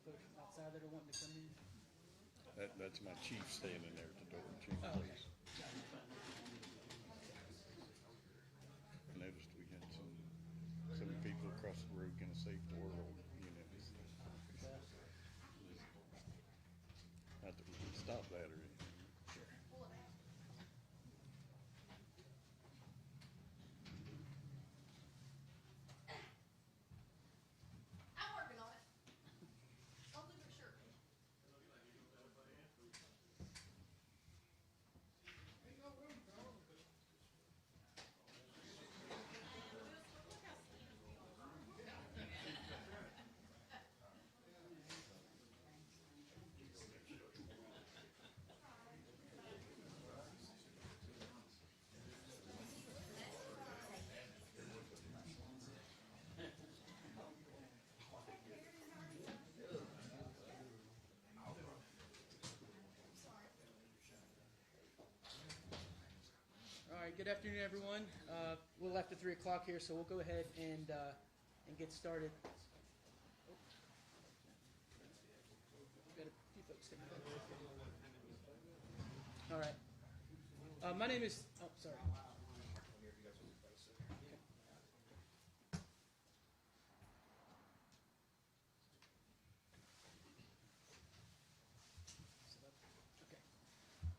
folks outside that are wanting to come in? That's my chief standing there at the door. Chief, Oh, okay. please. I noticed we had some people across the road gonna save the world, you know. Not that we can stop that or anything. I'm working on it. Slowly but surely. All right, good afternoon, everyone. A little after 3 o'clock here, so we'll go ahead and get started. We've got a few folks sticking around. All right. My name is, oh, sorry. Okay.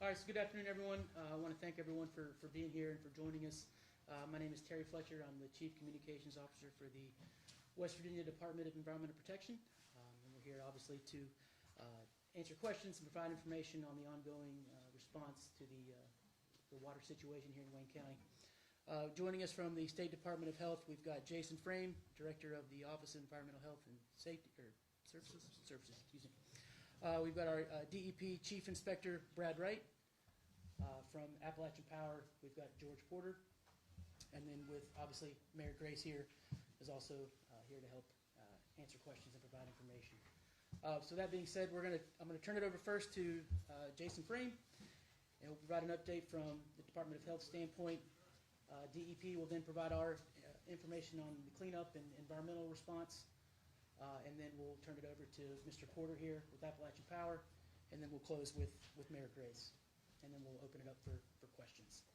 All right, so good afternoon, everyone. I want to thank everyone for being here and for joining us. My name is Terry Fletcher. I'm the Chief Communications Officer for the West Virginia Department of Environmental Protection. And we're here, obviously, to answer questions and provide information on the ongoing response to the water situation here in Wayne County. Joining us from the State Department of Health, we've got Jason Frame, Director of the Office of Environmental Health and Safety, or Services, excuse me. We've got our DEP Chief Inspector, Brad Wright. From Appalachian Power, we've got George Porter. And then with, obviously, Mayor Grace here is also here to help answer questions and provide information. So that being said, I'm gonna turn it over first to Jason Frame, and we'll provide an update from the Department of Health standpoint. DEP will then provide our information on the cleanup and environmental response, and then we'll turn it over to Mr. Porter here with Appalachian Power, and then we'll close with Mayor Grace, and then we'll open it up for questions.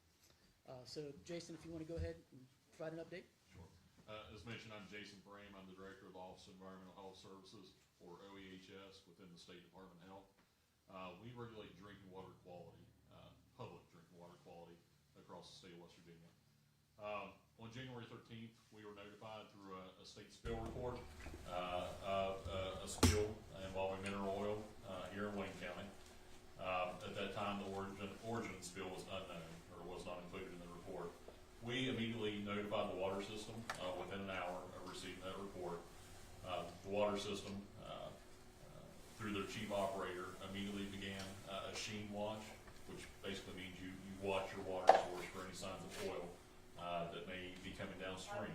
So Jason, if you want to go ahead and provide an update. Sure. As mentioned, I'm Jason Frame. I'm the Director of the Office of Environmental Health Services, or OEHS, within the State Department of Health. We regulate drinking water quality, public drinking water quality across the state of West Virginia. On January 13th, we were notified through a state spill report of a spill involving mineral oil here in Wayne County. At that time, the origin of the spill was unknown, or was not included in the report. We immediately notified the water system within an hour of receiving that report. The water system, through their chief operator, immediately began a sheen watch, which basically means you watch your water source for any signs of oil that may be coming downstream.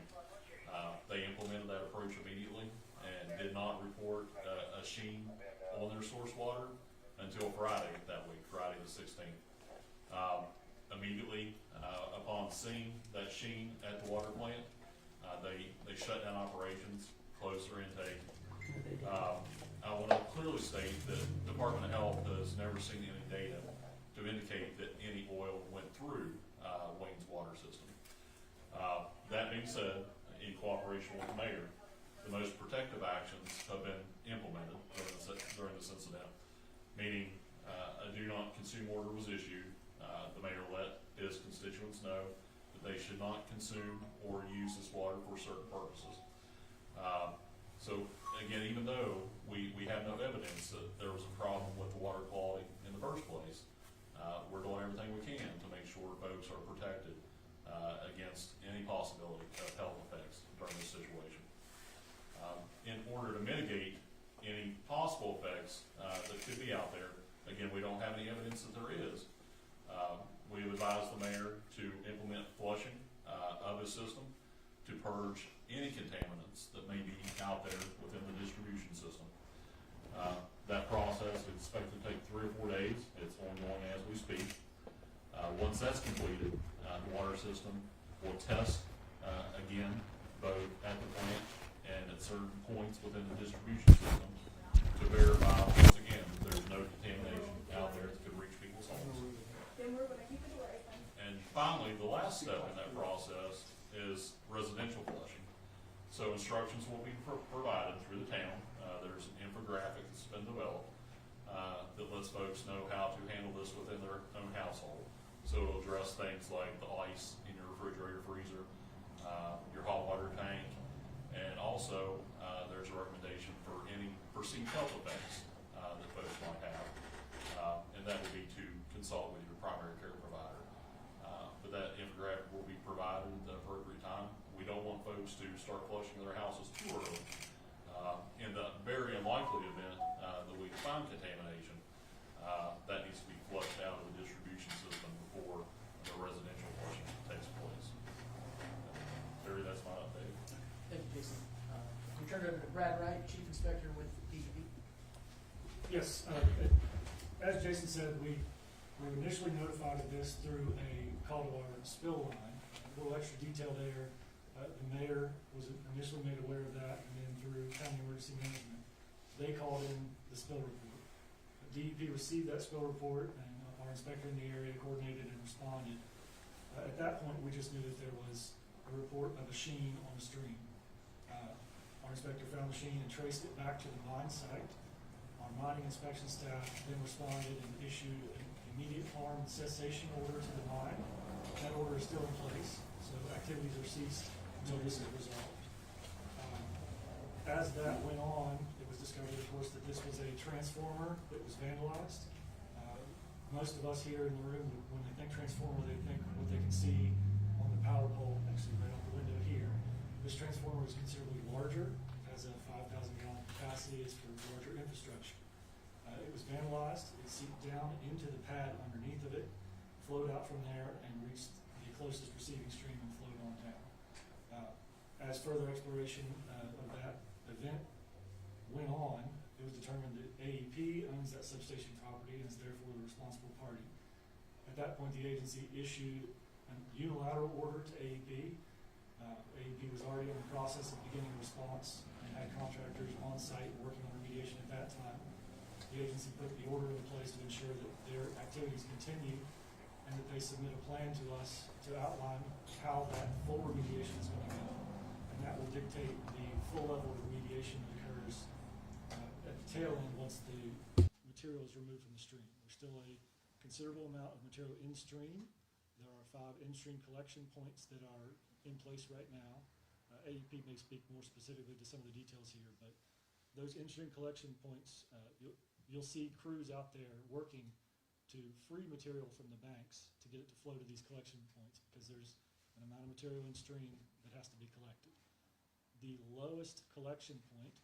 They implemented that approach immediately and did not report a sheen on their source water until Friday that week, Friday the 16th. Immediately upon seeing that sheen at the water plant, they shut down operations, closed their intake. I want to clearly state that the Department of Health has never seen any data to indicate that any oil went through Wayne's water system. That being said, in cooperation with the mayor, the most protective actions have been implemented during this incident, meaning a do not consume order was issued. The mayor let his constituents know that they should not consume or use this water for certain purposes. So again, even though we have no evidence that there was a problem with the water quality in the first place, we're doing everything we can to make sure folks are protected against any possibility of health effects during this situation. In order to mitigate any possible effects that could be out there, again, we don't have any evidence that there is. We have advised the mayor to implement flushing of his system to purge any contaminants that may be out there within the distribution system. That process is expected to take 3 or 4 days. It's ongoing as we speak. Once that's completed, the water system will test again, both at the plant and at certain points within the distribution system, to to verify, once again, that there's no contamination out there that could reach people's homes. Then we're gonna keep it away. And finally, the last step in that process is residential flushing. So instructions will be provided through the town. There's an infographic that's been developed that lets folks know how to handle this within their own household. So it'll address things like the ice in your refrigerator, freezer, your hot water tank, and also there's a recommendation for any perceived health effects that folks might have, and that would be to consult with your primary care provider. But that infographic will be provided at the appropriate time. We don't want folks to start flushing their houses too early. In the very unlikely event that we find contamination, that needs to be flushed out of the distribution system before the residential flushing takes place. Terry, that's my update. Thank you, Jason. We turn it over to Brad Wright, Chief Inspector with DEP. Yes, as Jason said, we were initially notified of this through a call to our spill line. A little extra detail there. The mayor was initially made aware of that, and then through County Emergency Management, they called in the spill report. DEP received that spill report, and our inspector in the area coordinated and responded. At that point, we just knew that there was a report of a sheen on the stream. Our inspector found the sheen and traced it back to the mine site. Our mining inspection staff then responded and issued an immediate harm cessation order to the mine. That order is still in place, so activities are ceased until this is resolved. As that went on, it was discovered, of course, that this was a transformer that was vandalized. Most of us here in the room, when they think transformer, they think what they can see on the power pole, actually right out the window here. This transformer is considerably larger, has a 5,000 gallon capacity, it's for larger infrastructure. It was vandalized, it seeped down into the pad underneath of it, flowed out from there and reached the closest receiving stream and flowed on down. As further exploration of that event went on, it was determined that AEP owns that substation property and is therefore the responsible party. At that point, the agency issued a unilateral order to AEP. AEP was already in the process of beginning a response and had contractors on site working on remediation at that time. The agency put the order in place to ensure that their activities continue and that they submit a plan to us to outline how that full remediation is going to go. And that will dictate the full level of remediation that occurs at the tail end once the material is removed from the stream. There's still a considerable amount of material in stream. There are 5 in-stream collection points that are in place right now. AEP may speak more specifically to some of the details here, but those in-stream collection points, you'll see crews out there working to free material from the banks to get it to flow to these collection points because there's an amount of material in stream that has to be collected. The lowest collection point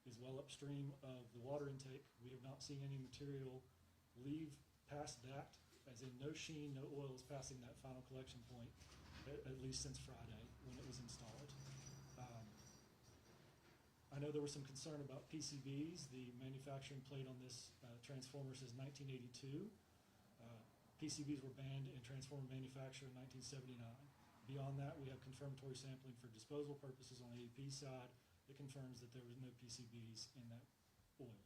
is well upstream of the water intake. We have not seen any material leave past that, as in no sheen, no oil is passing that final collection point, at least since Friday when it was installed. I know there was some concern about PCBs. The manufacturing plate on this transformer says 1982. PCBs were banned in transformer manufacture in 1979. Beyond that, we have confirmatory sampling for disposal purposes on the AEP side that confirms that there was no PCBs in that oil.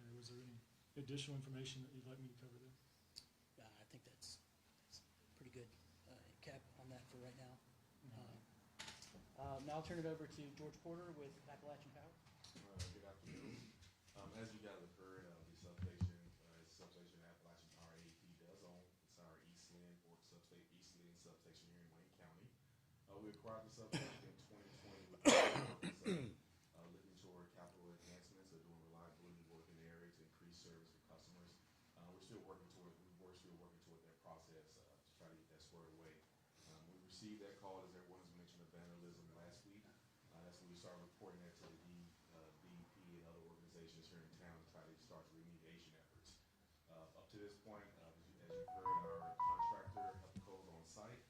Terry, was there any additional information that you'd like me to cover there? I think that's pretty good cap on that for right now. Now I'll turn it over to George Porter with Appalachian Power. Good afternoon. As you guys have heard, the substation is a substation Appalachian Power AEP does own. It's our East Lynn substation here in Wayne County. We acquired the substation in 2020 with looking toward capital enhancements or doing reliability work in the area to increase service for customers. We're still working toward that process to try to get that squared away. We received that call, as everyone's mentioned, of vandalism last week. That's when we started reporting that to the DEP and other organizations here in town to try to start the remediation efforts. Up to this point, as you've heard, our contractor HEPCO is on site.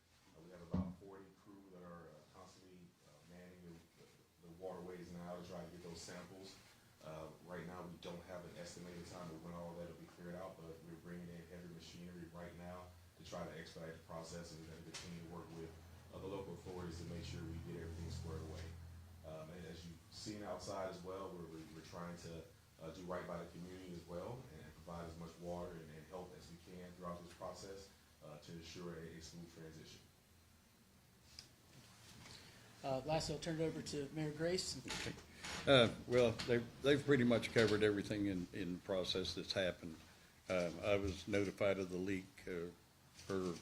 We have about 40 crew that are constantly manning the waterways now to try to get those samples. Right now, we don't have an estimated time of when all that will be cleared out, but we're bringing in heavy machinery right now to try to expedite the process, and we're going to continue to work with the local authorities to make sure we get everything squared away. And as you've seen outside as well, we're trying to do right by the community as well and provide as much water and help as we can throughout this process to ensure a smooth transition. Lastly, I'll turn it over to Mayor Grace. Well, they've pretty much covered everything in the process that's happened. I was notified of the leak, or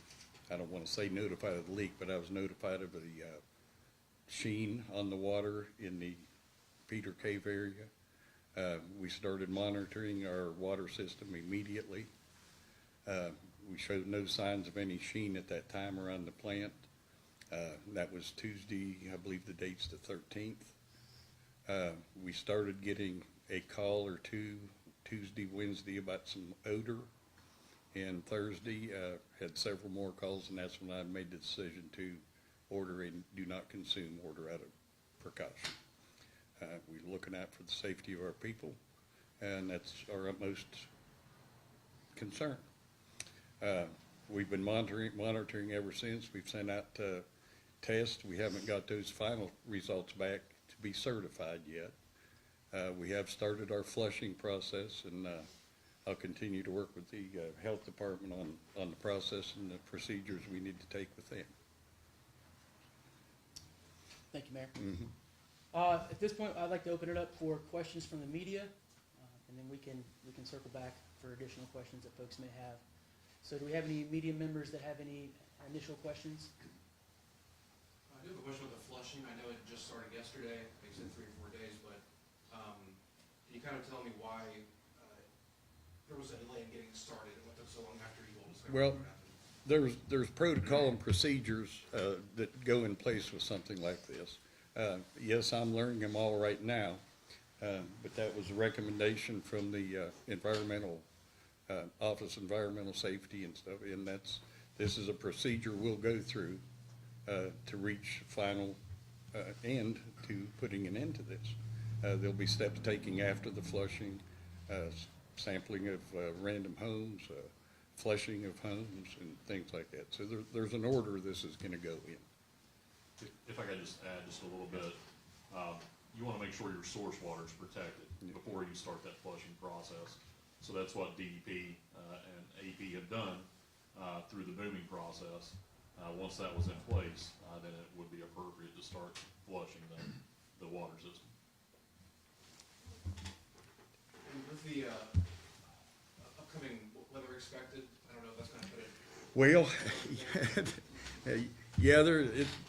I don't want to say notified of the leak, but I was notified of the sheen on the water in the Peter Cave area. We started monitoring our water system immediately. We showed no signs of any sheen at that time around the plant. That was Tuesday, I believe the date's the 13th. We started getting a call or two Tuesday, Wednesday about some odor, and Thursday had several more calls, and that's when I made the decision to order a do not consume order out of precaution. We're looking out for the safety of our people, and that's our utmost concern. We've been monitoring ever since. We've sent out tests. We haven't got those final results back to be certified yet. We have started our flushing process, and I'll continue to work with the health department on the process and the procedures we need to take with them. Thank you, Mayor. Mm-hmm. At this point, I'd like to open it up for questions from the media, and then we can circle back for additional questions that folks may have. So do we have any media members that have any initial questions? I do have a question with the flushing. I know it just started yesterday. They said 3 or 4 days, but can you kind of tell me why there was a delay in getting started and what took so long after you all discovered Well, what happened? there's protocol and procedures that go in place with something like this. Yes, I'm learning them all right now, but that was a recommendation from the environmental Office of Environmental Safety and stuff, and this is a procedure we'll go through to reach final end to putting an end to this. There'll be steps taken after the flushing, sampling of random homes, flushing of homes, and things like that. So there's an order this is going to go in. If I could just add just a little bit, you want to make sure your source water is protected before you start that flushing process. So that's what DEP and AP have done through the booming process. Once that was in place, then it would be appropriate to start flushing the water system. And with the upcoming weather expected, I don't know if that's going to put it. Well, yeah,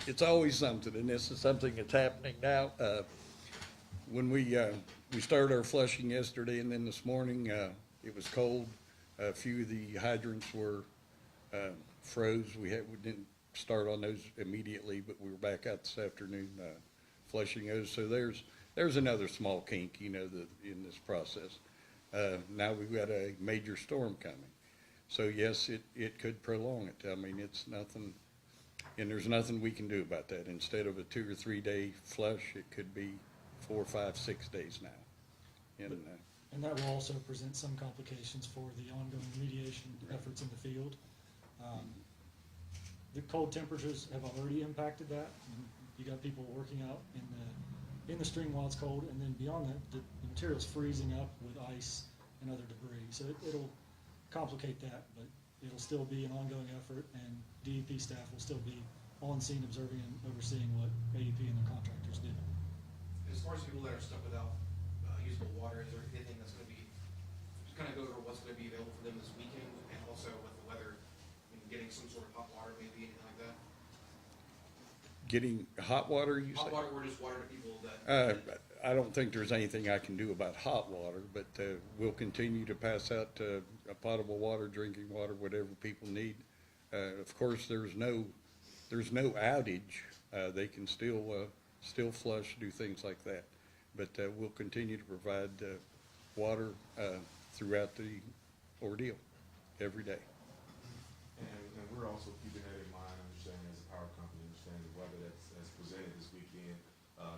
it's always something, and this is something that's happening now. When we started our flushing yesterday, and then this morning it was cold. A few of the hydrants were froze. We didn't start on those immediately, but we were back out this afternoon flushing those. So there's another small kink, in this process. Now we've got a major storm coming, so yes, it could prolong it. I mean, it's nothing. And there's nothing we can do about that. Instead of a 2 or 3 day flush, it could be 4, 5, 6 days now. And that will also present some complications for the ongoing remediation efforts in the field. The cold temperatures have already impacted that. You got people working out in the stream while it's cold, and then beyond that, the material's freezing up with ice and other debris. So it'll complicate that, but it'll still be an ongoing effort, and DEP staff will still be on scene observing and overseeing what AEP and the contractors do. As far as people that are stuck without usable water, is there anything that's going to be, just kind of go over what's going to be available for them this weekend, and also with the weather, getting some sort of hot water, maybe anything like that? Getting hot water, you say? Hot water or just water to people that... I don't think there's anything I can do about hot water, but we'll continue to pass out potable water, drinking water, whatever people need. Of course, there's no outage. They can still flush, do things like that. But we'll continue to provide water throughout the ordeal every day. And we're also keeping that in mind, understanding as a power company, understanding the weather that's presented this weekend.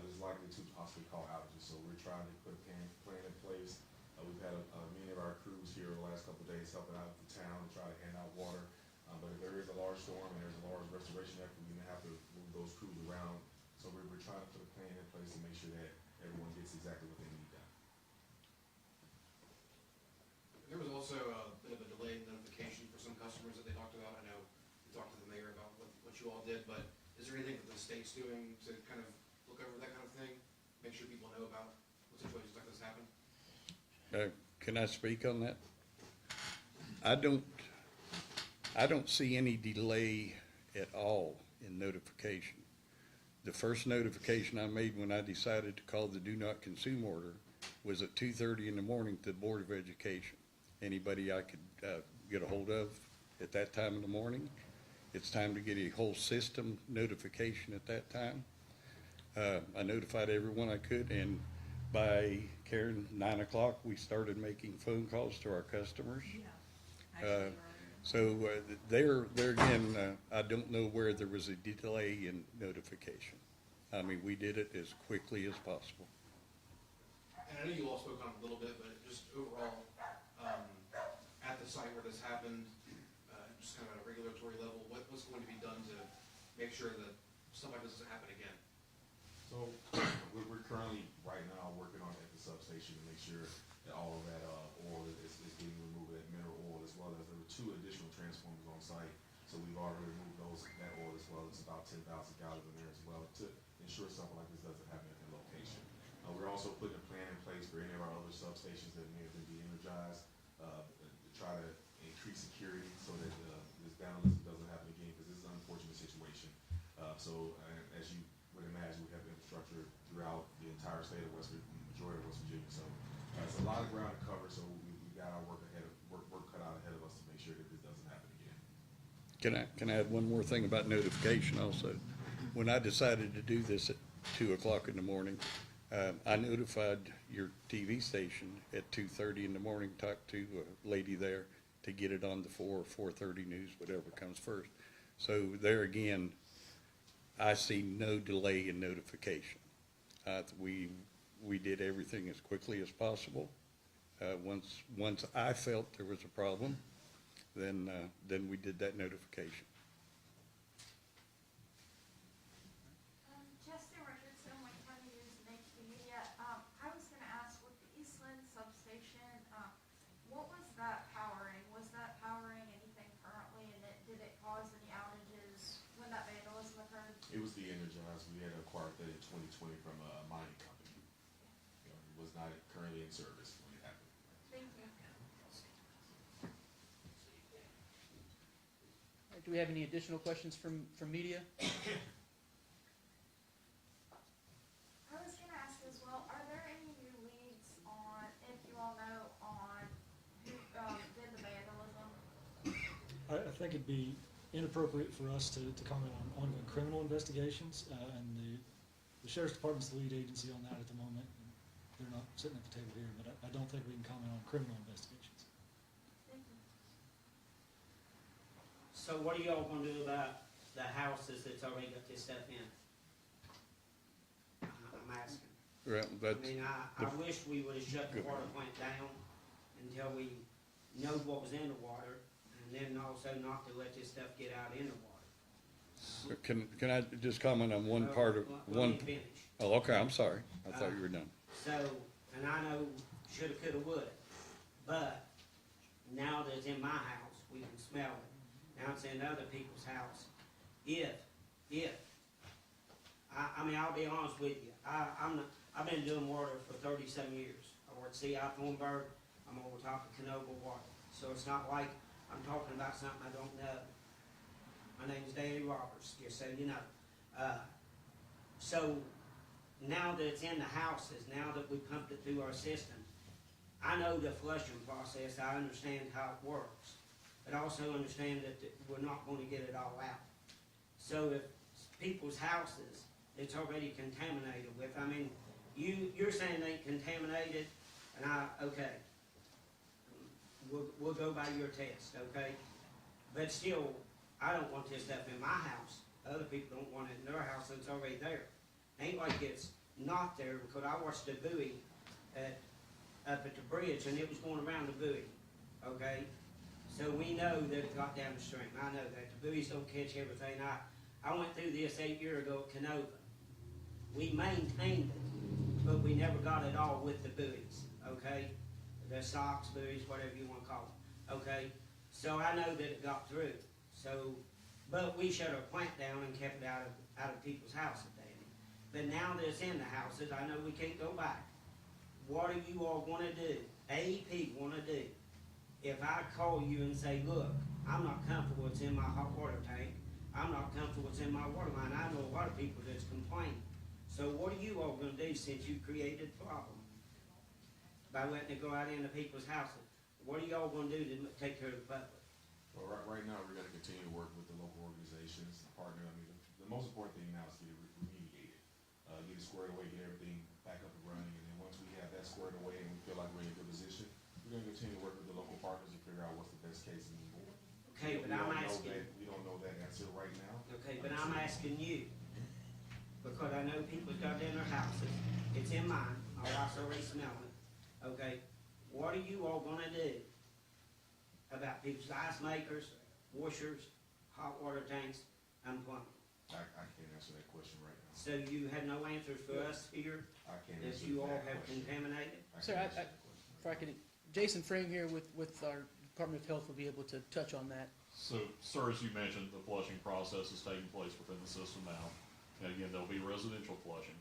There's likely to possibly call outages, so we're trying to put a plan in place. We've had many of our crews here the last couple of days helping out the town and try to hand out water. But if there is a large storm and there's a large restoration effort, we're gonna have to move those crews around. So we're trying to put a plan in place to make sure that everyone gets exactly what they need done. There was also a bit of a delayed notification for some customers that they talked about. I know we talked to the mayor about what you all did, but is there anything that the state's doing to kind of look over that kind of thing? Make sure people know about what situations like this happen? Can I speak on that? I don't see any delay at all in notification. The first notification I made when I decided to call the do not consume order was at 2:30 in the morning to the Board of Education. Anybody I could get a hold of at that time in the morning. It's time to get a whole system notification at that time. I notified everyone I could, and by, Karen, 9 o'clock, we started making phone calls to our customers. So there again, I don't know where there was a delay in notification. I mean, we did it as quickly as possible. And I know you all spoke on it a little bit, but just overall, at the site where this happened, just kind of at a regulatory level, what's going to be done to make sure that stuff like this doesn't happen again? So we're currently right now working on at the substation to make sure that all of that oil is being removed, that mineral oil, as well as there were 2 additional transformers on site. So we've already removed that oil as well. It's about 10,000 gallons in there as well to ensure something like this doesn't happen at the location. We're also putting a plan in place for any of our other substations that may have been de-energized to try to increase security so that this vandalism doesn't happen again, because this is an unfortunate situation. So as you would imagine, we have infrastructure throughout the entire state of majority of West Virginia. So it's a lot of ground to cover. So we got our work cut out ahead of us to make sure that this doesn't happen again. Can I add one more thing about notification also? When I decided to do this at 2 o'clock in the morning, I notified your TV station at 2:30 in the morning, talked to a lady there to get it on the 4 or 4:30 news, whatever comes first. So there again, I see no delay in notification. We did everything as quickly as possible. Once I felt there was a problem, then we did that notification. Justin Richardson, Wayne County News and HD Media. I was gonna ask, with the Eastland substation, what was that powering? Was that powering anything currently, and did it cause any outages when that vandalism occurred? It was de-energized. We had acquired that in 2020 from a mining company. It was not currently in service when it happened. Thank you. All right, do we have any additional questions from media? I was gonna ask as well, are there any new leads on, if you all know, on who did the vandalism? I think it'd be inappropriate for us to comment on ongoing criminal investigations, and the Sheriff's Department's the lead agency on that at the moment. And they're not sitting at the table here, but I don't think we can comment on criminal investigations. Thank you. So what are y'all gonna do about the houses that's already got this stuff in? I'm asking. Well, I mean, I wish we would've shut the water plant down until we know what was in the water, and then also not to let this stuff get out in the water. Can I just comment on one part of Let me finish. Oh, okay, I'm sorry. I thought you were done. So, and I know shoulda, coulda, woulda, but now that it's in my house, we can smell it. Now it's in other people's house. I mean, I'll be honest with you. I've been doing water for 37 years. I worked CI Thornburg. I'm over top of Canova Water. So it's not like I'm talking about something I don't know. My name is Danny Roberts, just so you know. So now that it's in the houses, now that we pumped it through our system, I know the flushing process. I understand how it works. But I also understand that we're not going to get it all out. So if people's houses, it's already contaminated with, I mean, you're saying they contaminated, and okay. We'll go by your test, okay? But still, I don't want this stuff in my house. Other people don't want it in their house, so it's already there. Ain't like it's not there, because I watched the buoy up at the bridge, and it was going around the buoy, okay? So we know that it got down the stream. I know that. The buoys don't catch everything. I went through this 8 years ago at Canova. We maintained it, but we never got it all with the buoys, okay? the socks, booties, whatever you wanna call it, okay? So I know that it got through, so, but we shut our plant down and kept it out of people's houses, Danny. But now that it's in the houses, I know we can't go back. What do you all wanna do? AEP wanna do? If I call you and say, look, I'm not comfortable what's in my hot water tank, I'm not comfortable what's in my water line, I know a lot of people that's complaining. So what are you all gonna do since you created the problem? By letting it go out into people's houses? What are y'all gonna do to take care of the public? Well, right now, we're gonna continue to work with the local organizations, the partner. I mean, the most important thing now is to get it remediated. Get it squared away, get everything back up and running, and then once we have that squared away and we feel like we're in a good position, we're gonna continue to work with the local partners to figure out what's the best case moving forward. Okay, but I'm asking, We don't know that answer right now. okay, but I'm asking you, because I know people's got it in their houses, it's in mine, my wife's already smelling it, okay? What are you all gonna do about people's ice makers, washers, hot water tanks, and plumbing? I can't answer that question right now. So you have no answers for us here I can't that answer you all that have question. contaminated? Sir, can't answer that question. If I could, Jason Frame here with our Department of Health will be able to touch on that. So, sir, as you mentioned, the flushing process is taking place within the system now. And again, there'll be residential flushing.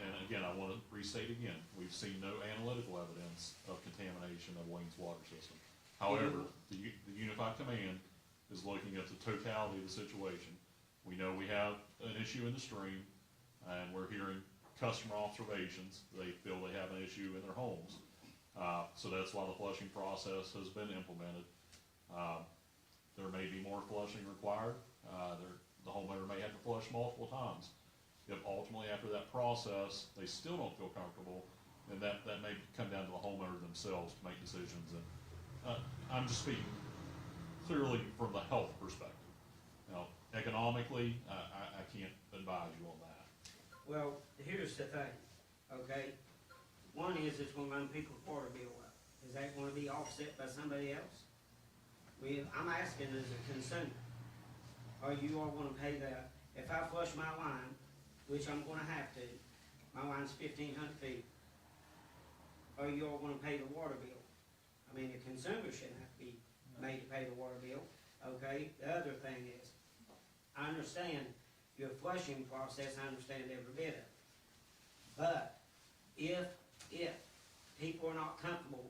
And again, I want to restate again, we've seen no analytical evidence of contamination of Wayne's water system. However, the Unified Command is looking at the totality of the situation. We know we have an issue in the stream, and we're hearing customer observations. They feel they have an issue in their homes. So that's why the flushing process has been implemented. There may be more flushing required. The homeowner may have to flush multiple times. If ultimately after that process, they still don't feel comfortable, then that may come down to the homeowner themselves to make decisions. And I'm just speaking clearly from the health perspective. Now, economically, I can't advise you on that. Well, here's the thing, okay? One is it's gonna run people's water bill up. Is that gonna be offset by somebody else? I'm asking as a consumer, are you all gonna pay that? If I flush my line, which I'm gonna have to, my line's 1,500 feet, are you all gonna pay the water bill? I mean, the consumer shouldn't have to be made to pay the water bill, okay? The other thing is, I understand your flushing process, I understand every bit of it. But if people are not comfortable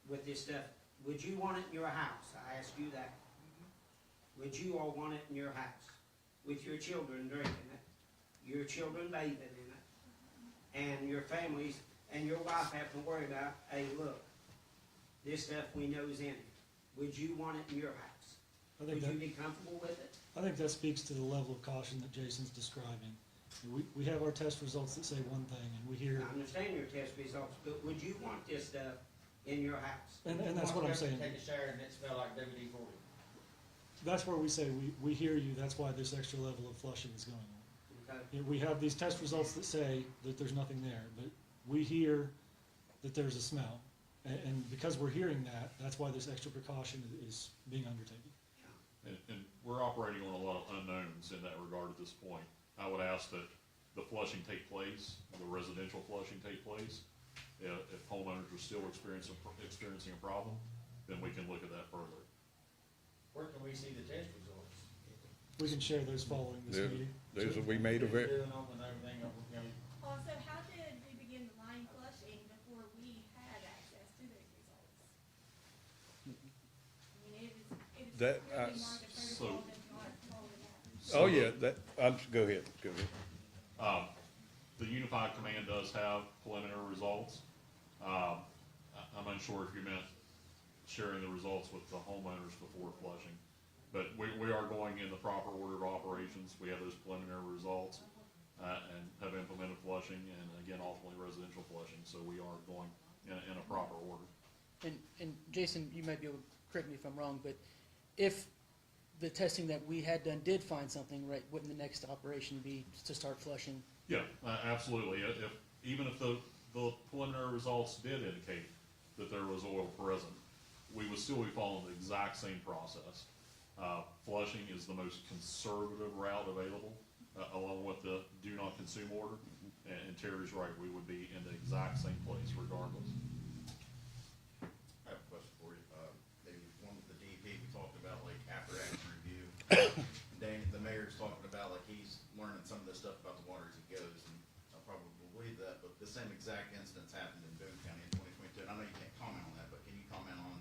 with this stuff, would you want it in your house? I ask you that. Would you all want it in your house? With your children drinking it, your children bathing in it, and your families and your wife have to worry about, hey, look, this stuff we know is in it. Would you want it in your house? I Would think you that, be comfortable with it? I think that speaks to the level of caution that Jason's describing. We have our test results that say one thing, and we hear, I understand your test results, but would you want this stuff in your house? and that's what I'm saying. Take a shower and it smell like WD-40. That's where we say, we hear you, that's why this extra level of flushing is going on. Okay. You know, we have these test results that say that there's nothing there, but we hear that there's a smell. And because we're hearing that, that's why this extra precaution is being undertaken. And we're operating on a lot of unknowns in that regard at this point. I would ask that the flushing take place, the residential flushing take place. If homeowners are still experiencing a problem, then we can look at that further. Where can we see the test results? We can share those following this meeting. Those will be made available. Doing them and everything, you know, Also, how did we begin the line flushing before we had access to those results? I mean, it is That, really I- not a so- protocol that's not followed out. Oh, yeah, go ahead. The Unified Command does have preliminary results. I'm unsure if you meant sharing the results with the homeowners before flushing. But we are going in the proper order of operations. We have those preliminary results, and have implemented flushing, and again, ultimately residential flushing. So we are going in a proper order. And Jason, you might be able to correct me if I'm wrong, but if the testing that we had done did find something, right, wouldn't the next operation be to start flushing? Yeah, absolutely. Even if the preliminary results did indicate that there was oil present, we would still be following the exact same process. Flushing is the most conservative route available, along with the do not consume order. And Terry's right, we would be in the exact same place regardless. about like he's learning some of this stuff about the water as he goes, and I probably believe that, but the same exact incidents happened in Boone County in 2022, and I know you can't comment on that, but can you comment on,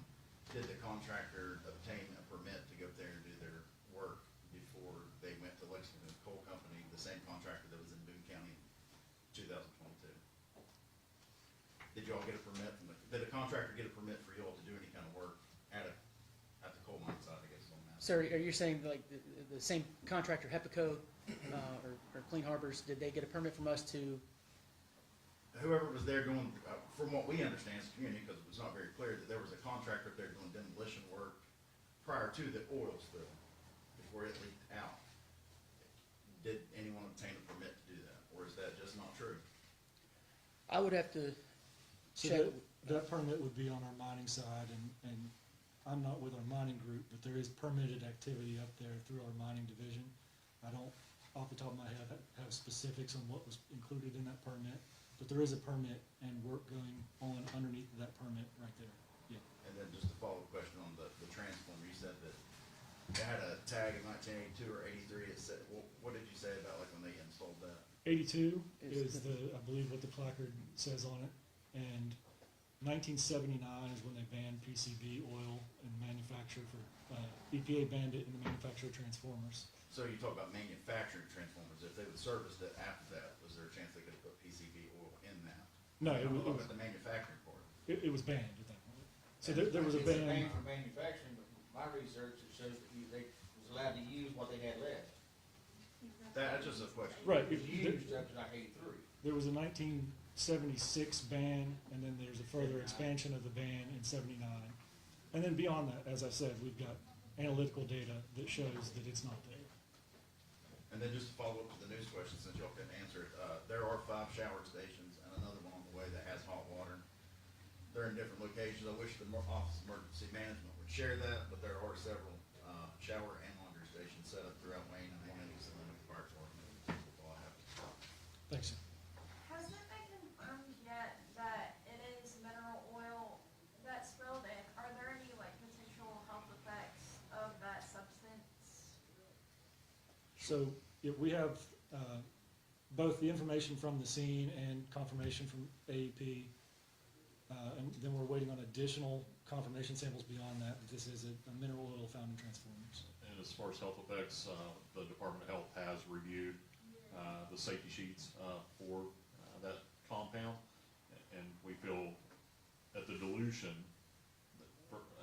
did the contractor obtain a permit to go up there and do their work before they went to Lexington Coal Company, the same contractor that was in Boone County in 2022? Did you all get a permit from did a contractor get a permit for you all to do any kind of work at the coal mine site, I guess is what I'm asking. Sir, are you saying like the same contractor, HEPACO, or Clean Harbors, did they get a permit from us to? Whoever was there doing, from what we understand as a community, because it was not very clear, that there was a contractor up there doing demolition work prior to the oil spill, before it leaked out. Did anyone obtain a permit to do that, or is that just not true? I would have to So check. that permit would be on our mining side, and I'm not with our mining group, but there is permitted activity up there through our mining division. I don't, off the top of my head, have specifics on what was included in that permit, but there is a permit and work going on underneath of that permit right there. Yeah. And then just a follow-up question on the transformer, you said that it had a tag in 1982 or 83, it said, what did you say about like when they installed that? 82 is I believe what the placard says on it, and 1979 is when they banned PCB oil in manufacture for, EPA banned it in the manufacture of transformers. So you talk about manufacturing transformers, if they would serviced it after that, was there a chance they could have put PCB oil in that? No, I'm it talking was, about the manufacturing part. it was banned at that point. So there was a It's ban. banned for manufacturing, but my research, it shows that they was allowed to use what they had left. That's just a question. Right. It was used up to like 83. There was a 1976 ban, and then there's a further expansion of the ban in 79. And then beyond that, as I said, we've got analytical data that shows that it's not there. And then just to follow up to the news question, since y'all couldn't answer it, there are 5 shower stations and another one on the way that has hot water. They're in different locations. I wish the Office of Emergency Management would share that, but there are several shower and laundry stations set up throughout Wayne and one in East Atlanta Fire Department. That's all I have. Thanks, sir. Has it been confirmed yet that it is mineral oil that spilled, and are there any like potential health effects of that substance? So yeah, we have both the information from the scene and confirmation from AEP, and then we're waiting on additional confirmation samples beyond that, that this is a mineral oil found in transformers. And as far as health effects, the Department of Health has reviewed the safety sheets for that compound, and we feel that the dilution,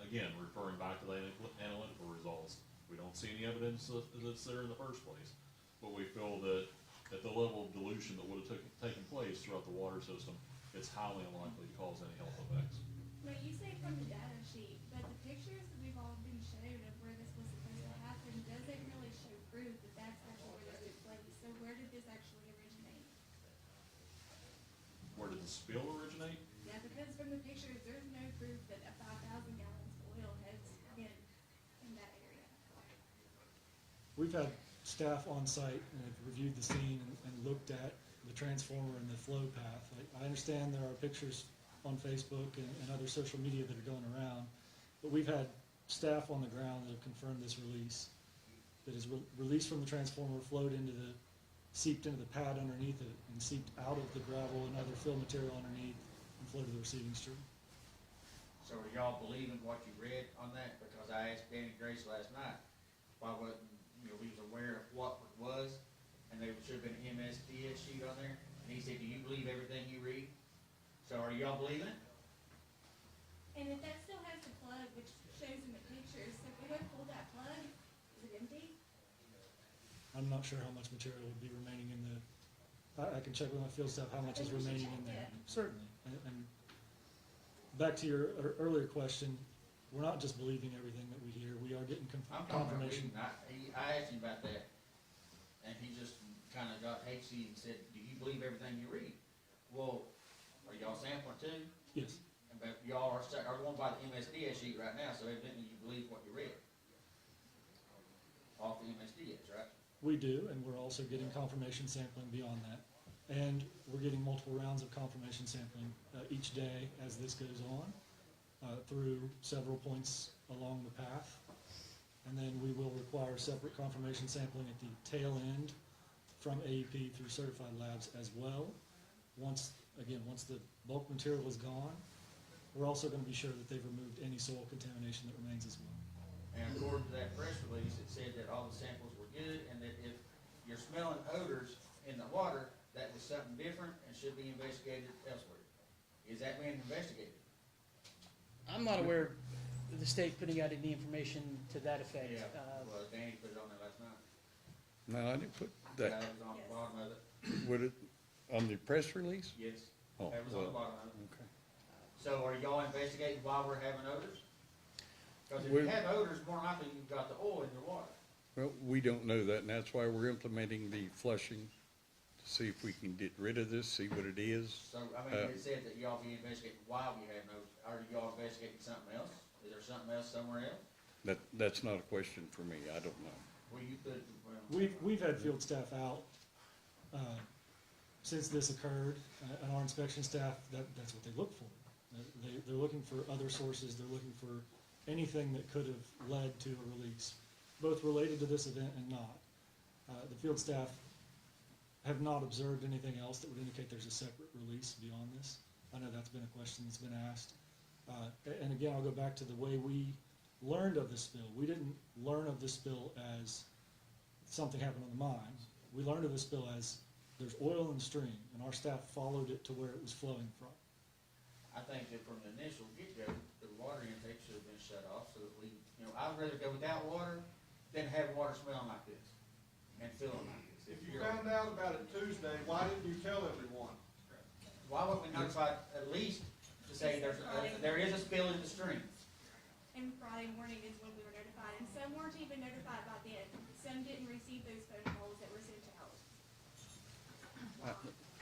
again, referring back to the analytical results, we don't see any evidence that's there in the first place, but we feel that at the level of dilution that would have taken place throughout the water system, it's highly unlikely to cause any health effects. But you say from the data sheet, but the pictures that we've all been shown of where this was supposed to happen doesn't really show proof that that's actually where this took place. So where did this actually originate? Where did the spill originate? Yeah, because from the pictures, there's no proof that a 5,000 gallons of oil has been in that area. We've had staff on site and have reviewed the scene and looked at the transformer and the flow path. I understand there are pictures on Facebook and other social media that are going around, but we've had staff on the ground that have confirmed this release, that is released from the transformer, flowed into seeped into the pad underneath it, and seeped out of the gravel and other fill material underneath and flowed to the receiving stream. So are y'all believing what you read on that? Because I asked Danny Grace last night, why wasn't, he was aware of what it was, and there should have been an MSDS sheet on there, and he said, do you believe everything you read? So are y'all believing it? And if that still has the plug, which shows in the pictures, so if we would pull that plug, is it empty? I'm not sure how much material would be remaining in the, I can check with my field staff how much is remaining in there. Certainly. And back to your earlier question, we're not just believing everything that we hear, we are getting I'm talking about confirmation. reading. I asked him about that, and he just kind of got hasty and said, do you believe everything you read? Well, are y'all sampling too? Yes. But y'all are going by the MSDS sheet right now, so evidently you believe what you read. Off the MSDS, right? We do, and we're also getting confirmation sampling beyond that. And we're getting multiple rounds of confirmation sampling each day as this goes on through several points along the path. And then we will require separate confirmation sampling at the tail end from AEP through certified labs as well. Once the bulk material is gone, we're also going to be sure that they've removed any soil contamination that remains as well. And according to that press release, it said that all the samples were good, and that if you're smelling odors in the water, that was something different and should be investigated elsewhere. Is that being investigated? I'm not aware of the state putting out any information to that effect. Well, Danny put it on there last night. No, I didn't put That that, was on the bottom of it. would it, on the press release? Yes, Oh, that was on the well, bottom of it. okay. So are y'all investigating why we're having odors? Because if you We're- have odors, more likely you've got the oil in your water. Well, we don't know that, and that's why we're implementing the flushing, to see if we can get rid of this, see what it is. So, I mean, it said that y'all be investigating why we have odors. Are y'all investigating something else? Is there something else somewhere else? That's not a question for me, I don't know. Well, you put, well. We've had field staff out since this occurred, and our inspection staff, that's what they look for. They're looking for other sources, they're looking for anything that could have led to a release, both related to this event and not. The field staff have not observed anything else that would indicate there's a separate release beyond this. I know that's been a question that's been asked. And again, I'll go back to the way we learned of the spill. We didn't learn of the spill as something happened on the mine. We learned of the spill as there's oil in the stream, and our staff followed it to where it was flowing from. I think that from the initial get-go, the water intake should have been shut off so that we, I'd rather go without water than have water smelling like this and feeling like this. If you found out about it Tuesday, why didn't you tell everyone? Why wouldn't we notify at least to say there is a spill in the stream? And Friday morning is when we were notified, and some weren't even notified by then. Some didn't receive those phone calls that were sent out.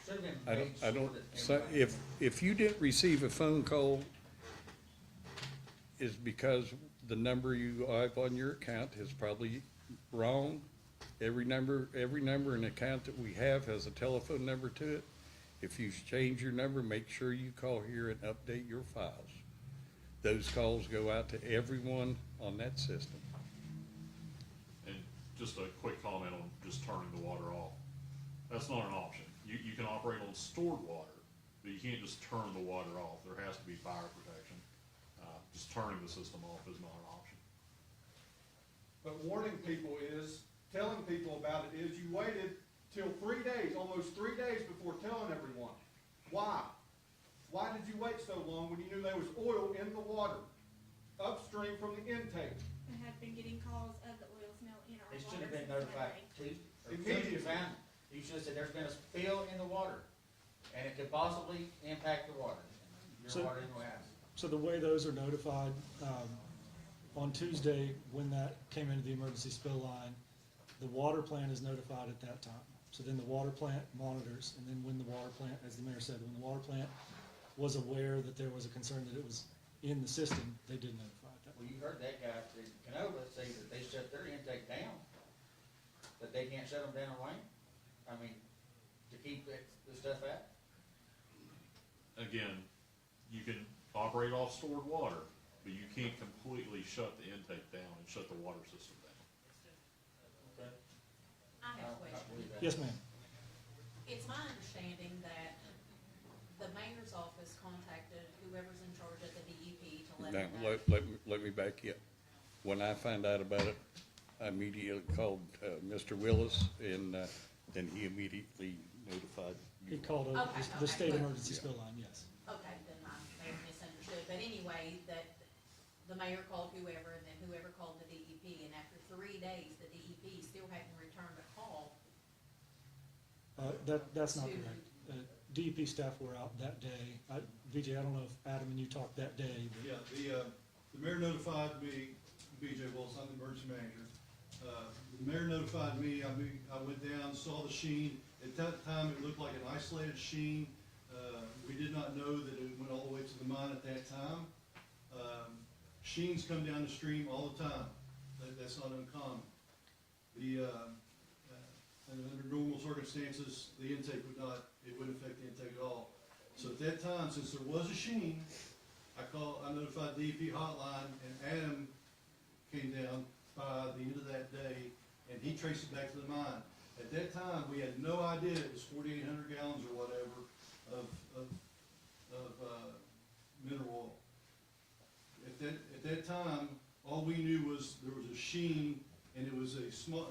Should have been I made don't, sure that so everybody- if you didn't receive a phone call, is because the number you have on your account is probably wrong. Every number and account that we have has a telephone number to it. If you change your number, make sure you call here and update your files. Those calls go out to everyone on that system. And just a quick comment on just turning the water off. That's not an option. You can operate on stored water, but you can't just turn the water off. There has to be fire protection. Just turning the system off is not an option. But warning people is, telling people about it is, you waited till 3 days, almost 3 days before telling everyone. Why? Why did you wait so long when you knew there was oil in the water, upstream from the intake? And have been getting calls of the oil smell in our It water. should have been since notified Monday. Tuesday. Or Immediately. Tuesday found it. You should have said there's been a spill in the water, and it could possibly impact the water, So- your water in your house. So the way those are notified, on Tuesday, when that came into the emergency spill line, the water plant is notified at that time. So then the water plant monitors, and then when the water plant, as the mayor said, when the water plant was aware that there was a concern that it was in the system, they did notify at that. Well, you heard that guy in Canova say that they shut their intake down, that they can't shut them down away. I mean, to keep the stuff out. Again, you can operate off stored water, but you can't completely shut the intake down and shut the water system down. Okay. I have a I question. believe that. Yes, ma'am. It's my understanding that the mayor's office contacted whoever's in charge at the DEP to let Now, them know. let me back you up. When I found out about it, I immediately called Mr. Willis, and then he immediately notified He you. called over Okay, the state okay. emergency spill line, yes. Okay, then I may have misunderstood, but anyway, that the mayor called whoever, and then whoever called the DEP, and after 3 days, the DEP still hadn't returned a call. That's not To- correct. DEP staff were out that day. VJ, I don't know if Adam and you talked that day, but Yeah, the mayor notified me, BJ Willis, I'm the emergency manager. The mayor notified me, I went down, saw the sheen. At that time, it looked like an isolated sheen. We did not know that it went all the way to the mine at that time. Sheens come down the stream all the time. That's not uncommon. Under normal circumstances, the intake wouldn't affect the intake at all. So at that time, since there was a sheen, I notified the DEP hotline, and Adam came down by the end of that day, and he traced it back to the mine. At that time, we had no idea it was 4,800 gallons or whatever of mineral oil. At that time, all we knew was there was a sheen, and it was a small,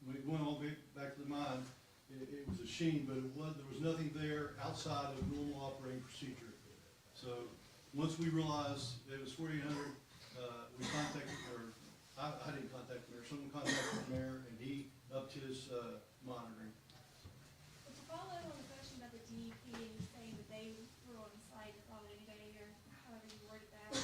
when it went all back to the mine, it was a sheen, but there was nothing there outside of normal operating procedure. So, once we realized it was 4,800, we contacted, or I didn't contact the mayor, someone contacted the mayor, and he upped his monitoring. But to follow up on the question about the DEP and you saying that they were on site the following day or however you worded that.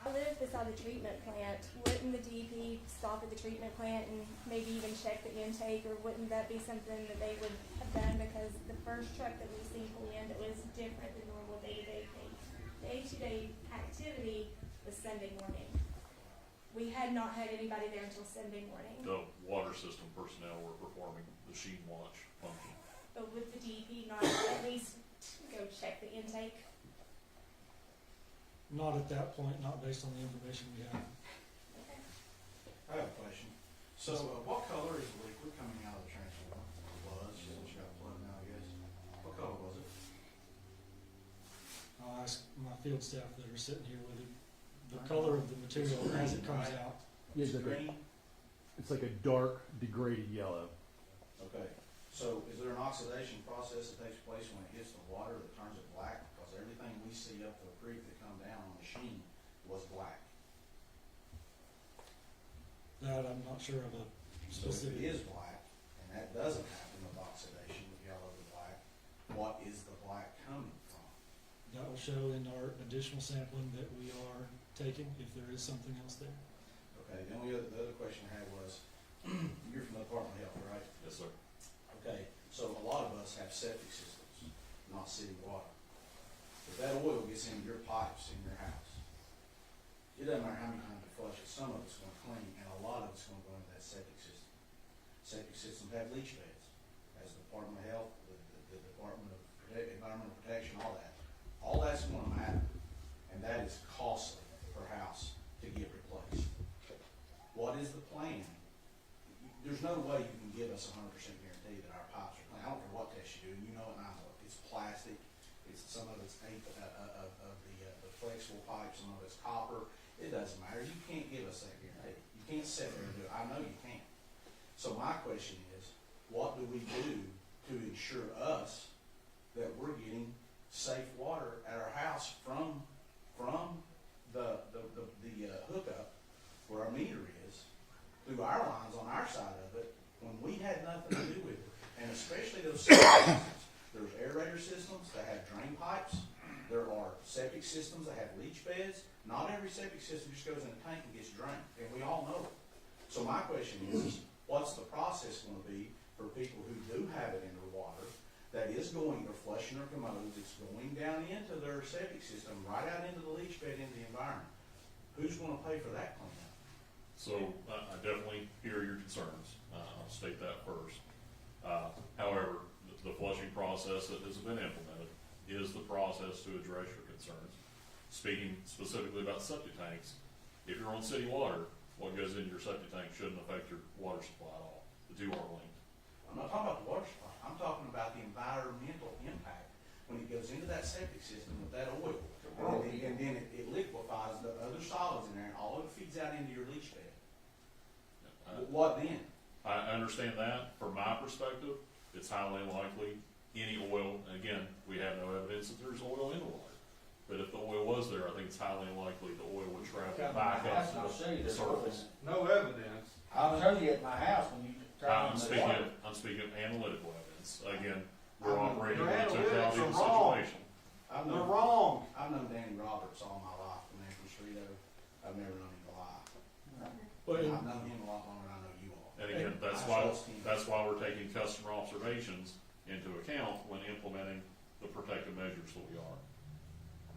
I live beside the treatment plant. Wouldn't the DEP stop at the treatment plant and maybe even check the intake, or wouldn't that be something that they would have done? Because the first truck that we seen pull in, that was different than normal day-to-day things. The day-to-day activity was Sunday morning. We had not had anybody there until Sunday morning. The water system personnel were performing the sheen watch function. But would the DEP not at least go check the intake? Not at that point, not based on the information we have. I have a question. So, what color is the liquid coming out of the transformer? Since you got blood now, I guess. What color was it? I'll ask my field staff that are sitting here with it, the color of the material as it comes out. It's Green? It's like a dark degraded yellow. Okay, so is there an oxidation process that takes place when it hits the water that turns it black? Because everything we see up the creek that come down on the sheen was black. That I'm not sure of a So if specific. it is black, and that doesn't happen with oxidation with yellow to black, what is the black coming from? That will show in our additional sampling that we are taking, if there is something else there. Okay, the other question I had was, you're from the Department of Health, right? Yes, sir. Okay, so a lot of us have septic systems, not city water. If that oil gets in your pipes in your house, it doesn't matter how many times you flush it, some of it's gonna clean, and a lot of it's gonna go into that septic system. Septic systems have leach beds, as the Department of Health, the Department of Environmental Protection, all that. All that's gonna matter, and that is costly per house to get replaced. What is the plan? There's no way you can give us 100% guarantee that our pipes are clean. I don't care what test you do, you know it and I know it. It's plastic, some of it's the flexible pipe, some of it's copper. It doesn't matter. You can't give us that guarantee. You can't sit there and do it. I know you can't. So my question is, what do we do to ensure us that we're getting safe water at our house from the hookup where our meter is, through our lines on our side of it, when we had nothing to do with it? And especially those septic systems. There's aerator systems that have drain pipes. There are septic systems that have leach beds. Not every septic system just goes in a tank and gets drained, and we all know it. So my question is, what's the process going to be for people who do have it in their water that is going, they're flushing their commodes, it's going down into their septic system, right out into the leach bed, into the environment? Who's going to pay for that cleanup? So I definitely hear your concerns. I'll state that first. However, the flushing process that has been implemented is the process to address your concerns. Speaking specifically about septic tanks, if you're on city water, what goes into your septic tank shouldn't affect your water supply at all. The two are linked. I'm not talking about the water supply. I'm talking about the environmental impact when it goes into that septic system with that oil. And then it liquefies the other solids in there, and all of it feeds out into your leach bed. What then? I understand that. From my perspective, it's highly unlikely any oil, and again, we have no evidence that there's oil in the water. But if the oil was there, I think it's highly unlikely the oil would travel back up to the surface. No evidence. I'll show you at my house when you turn on I'm the speaking water. of analytical evidence. Again, we're I mean, operating your in the analytics totality of the are wrong. situation. They're wrong. I've known Danny Roberts all my life from there from Streeto. I've never known him to lie. But I've known him a lot longer than I know you all. And again, that's why we're taking customer observations into account when implementing the protective measures that we are.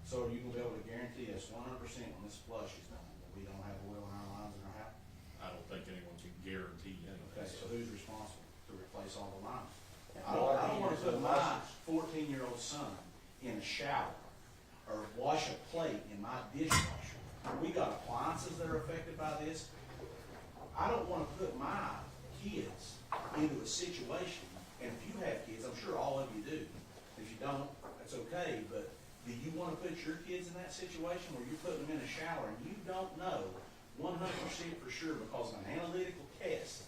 So are you gonna be able to guarantee us 100% when this flush is done, that we don't have oil in our lines in our house? I don't think anyone can guarantee anything. Okay, so who's responsible to replace all the lines? I don't wanna put my 14-year-old son in a shower or wash a plate in my dishwasher We got appliances that are affected by this. I don't wanna put my kids into a situation, and if you have kids, I'm sure all of you do. If you don't, that's okay, but do you wanna put your kids in that situation where you're putting them in a shower and you don't know 100% for sure because of an analytical test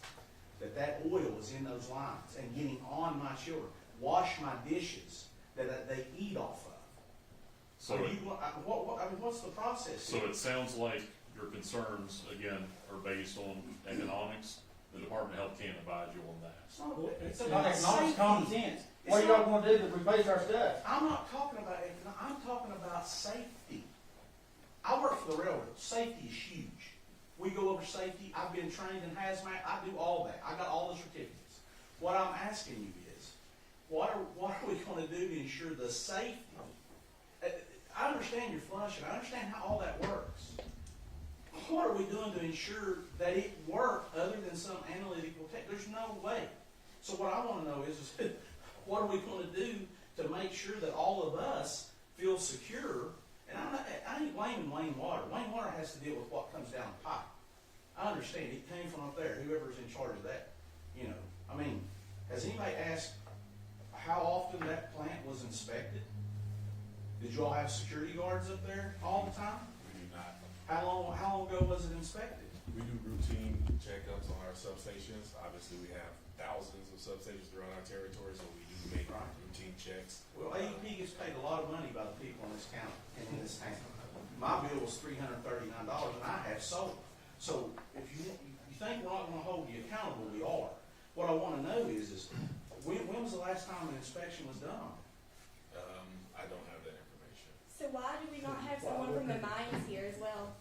that oil is in those lines and getting on my children? Wash my dishes that they eat off of. So, I mean, what's the process so here? it sounds like your concerns, again, are based on economics. The Department of Health can't advise you on that. It's not, Well, it's Not about economics, common safety. sense. It's What are y'all not- gonna do to replace our stuff? I'm not talking about I'm talking about safety. I work for the railroad. Safety is huge. We go over safety. I've been trained in hazmat. I do all that. I got all the certificates. What I'm asking you is, what are we going to do to ensure the safety? I understand you're flushing. I understand how all that works. What are we doing to ensure that it worked other than some analytical tech? There's no way. So what I want to know is what are we going to do to make sure that all of us feel secure? And I ain't blaming Wayne Water. Wayne Water has to deal with what comes down the pipe. I understand it came from up there, whoever's in charge of that. You know, I mean, has anybody asked how often that plant was inspected? Did you all have security guards up there all the time? We do not. How long ago was it inspected? We do routine checkups on our substations. Obviously, we have thousands of substations throughout our territory, so we do make Right. routine checks. Well, AEP gets paid a lot of money by the people in this county and in this town. My bill was $339 and I have solar. So if you think we're not gonna hold you accountable, we are. What I wanna know is when was the last time an inspection was done on it? I don't have that information. So why do we not have someone from the mines here as well?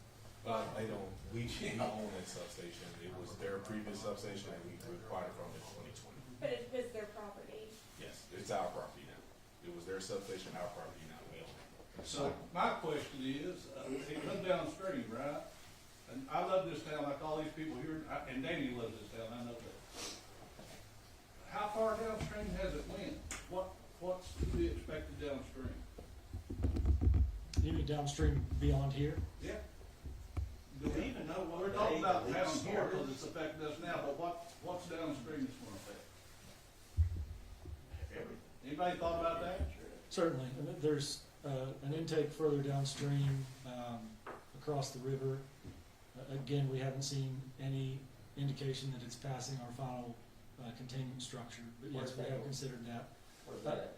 I don't, we own that substation. It was their previous substation and we acquired it from in 2020. But it was their property. Yes, it's our property now. It was their substation, our property now. We own it. So my question is, it comes downstream, right? And I love this town like all these people here, and Danny loves this town, I know that. How far downstream has it went? What's to be expected downstream? You mean downstream beyond here? Yeah. Do we even know what We're day talking about the leak down here started? because it's affecting us now, but what's downstream that's gonna affect? Everything. Anybody thought about that? Certainly. And there's an intake further downstream across the river. Again, we haven't seen any indication that it's passing our final containment structure, but yes, we have considered that. Where's that at?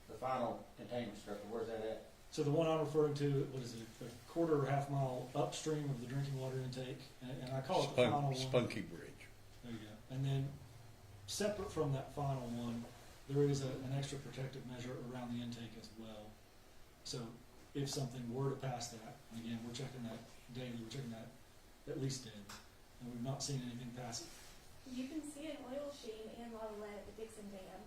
The final containment structure, where's that at? So the one I'm referring to, what is it, a quarter or half mile upstream of the drinking water intake, and I call it the final one. Spunky Bridge. There you go. And then, separate from that final one, there is an extra protective measure around the intake as well. So if something were to pass that, and again, we're checking that daily, we're checking that at least daily, and we've not seen anything pass it. You can see an oil sheen and a lot of lead at the Dixon Dam.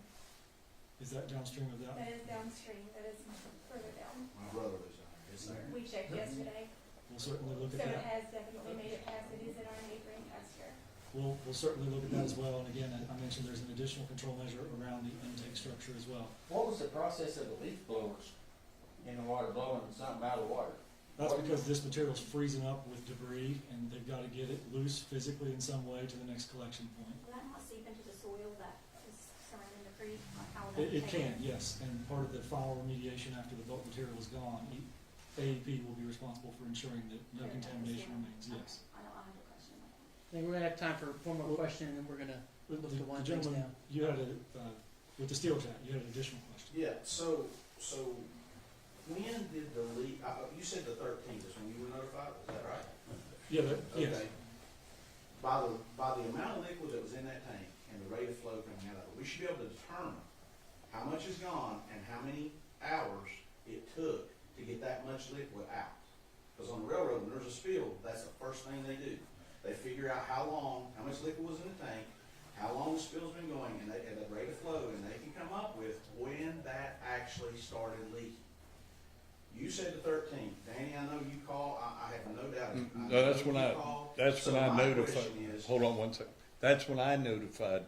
Is that downstream of that? That is downstream, that is further down. My brother lives down there. It's there. We checked yesterday, We'll certainly look so at it that. has definitely made it past, it is in our neighboring pasture. We'll certainly look at that as well, and again, I mentioned there's an additional control measure around the intake structure as well. What was the process of the leaf blowers in the water blowing something out of the water? That's because this material's freezing up with debris, and they've got to get it loose physically in some way to the next collection point. Will that not seep into the soil that is surrounding the creek, or how will that It take can, yes, and part of the final remediation after the bulk material is gone, AEP will be responsible for ensuring that no contamination remains, yes. I don't have a question. I think we're gonna have time for one more question, and then we're gonna look to wind The things gentleman, down. you had with the steel chat, you had an additional question. Yeah, so when did the leak, you said the 13th is when you were notified, is that right? Yeah, yes. Okay. By the amount of liquid that was in that tank and the rate of flow coming out of it, we should be able to determine how much is gone and how many hours it took to get that much liquid out. Because on the railroad, when there's a spill, that's the first thing they do. They figure out how much liquid was in the tank, how long the spill's been going, and the rate of flow, and they can come up with when that actually started leaking. You said the 13th. Danny, I know you called. I have no doubt. No, that's when I my notified, question is- hold on one second. That's when I notified,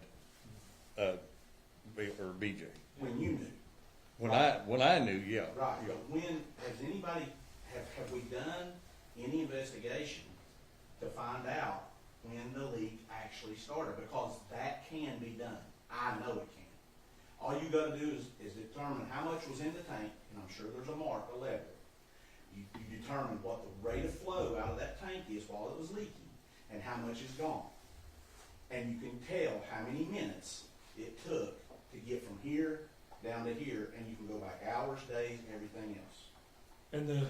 BJ. When you knew. When I knew, yeah. Right, but when, has anybody, have we done any investigation to find out when the leak actually started, because that can be done. I know it can. All you gotta do is determine how much was in the tank, and I'm sure there's a mark, a level. You determine what the rate of flow out of that tank is while it was leaking, and how much is gone. And you can tell how many minutes it took to get from here down to here, and you can go back hours, days, and everything else. And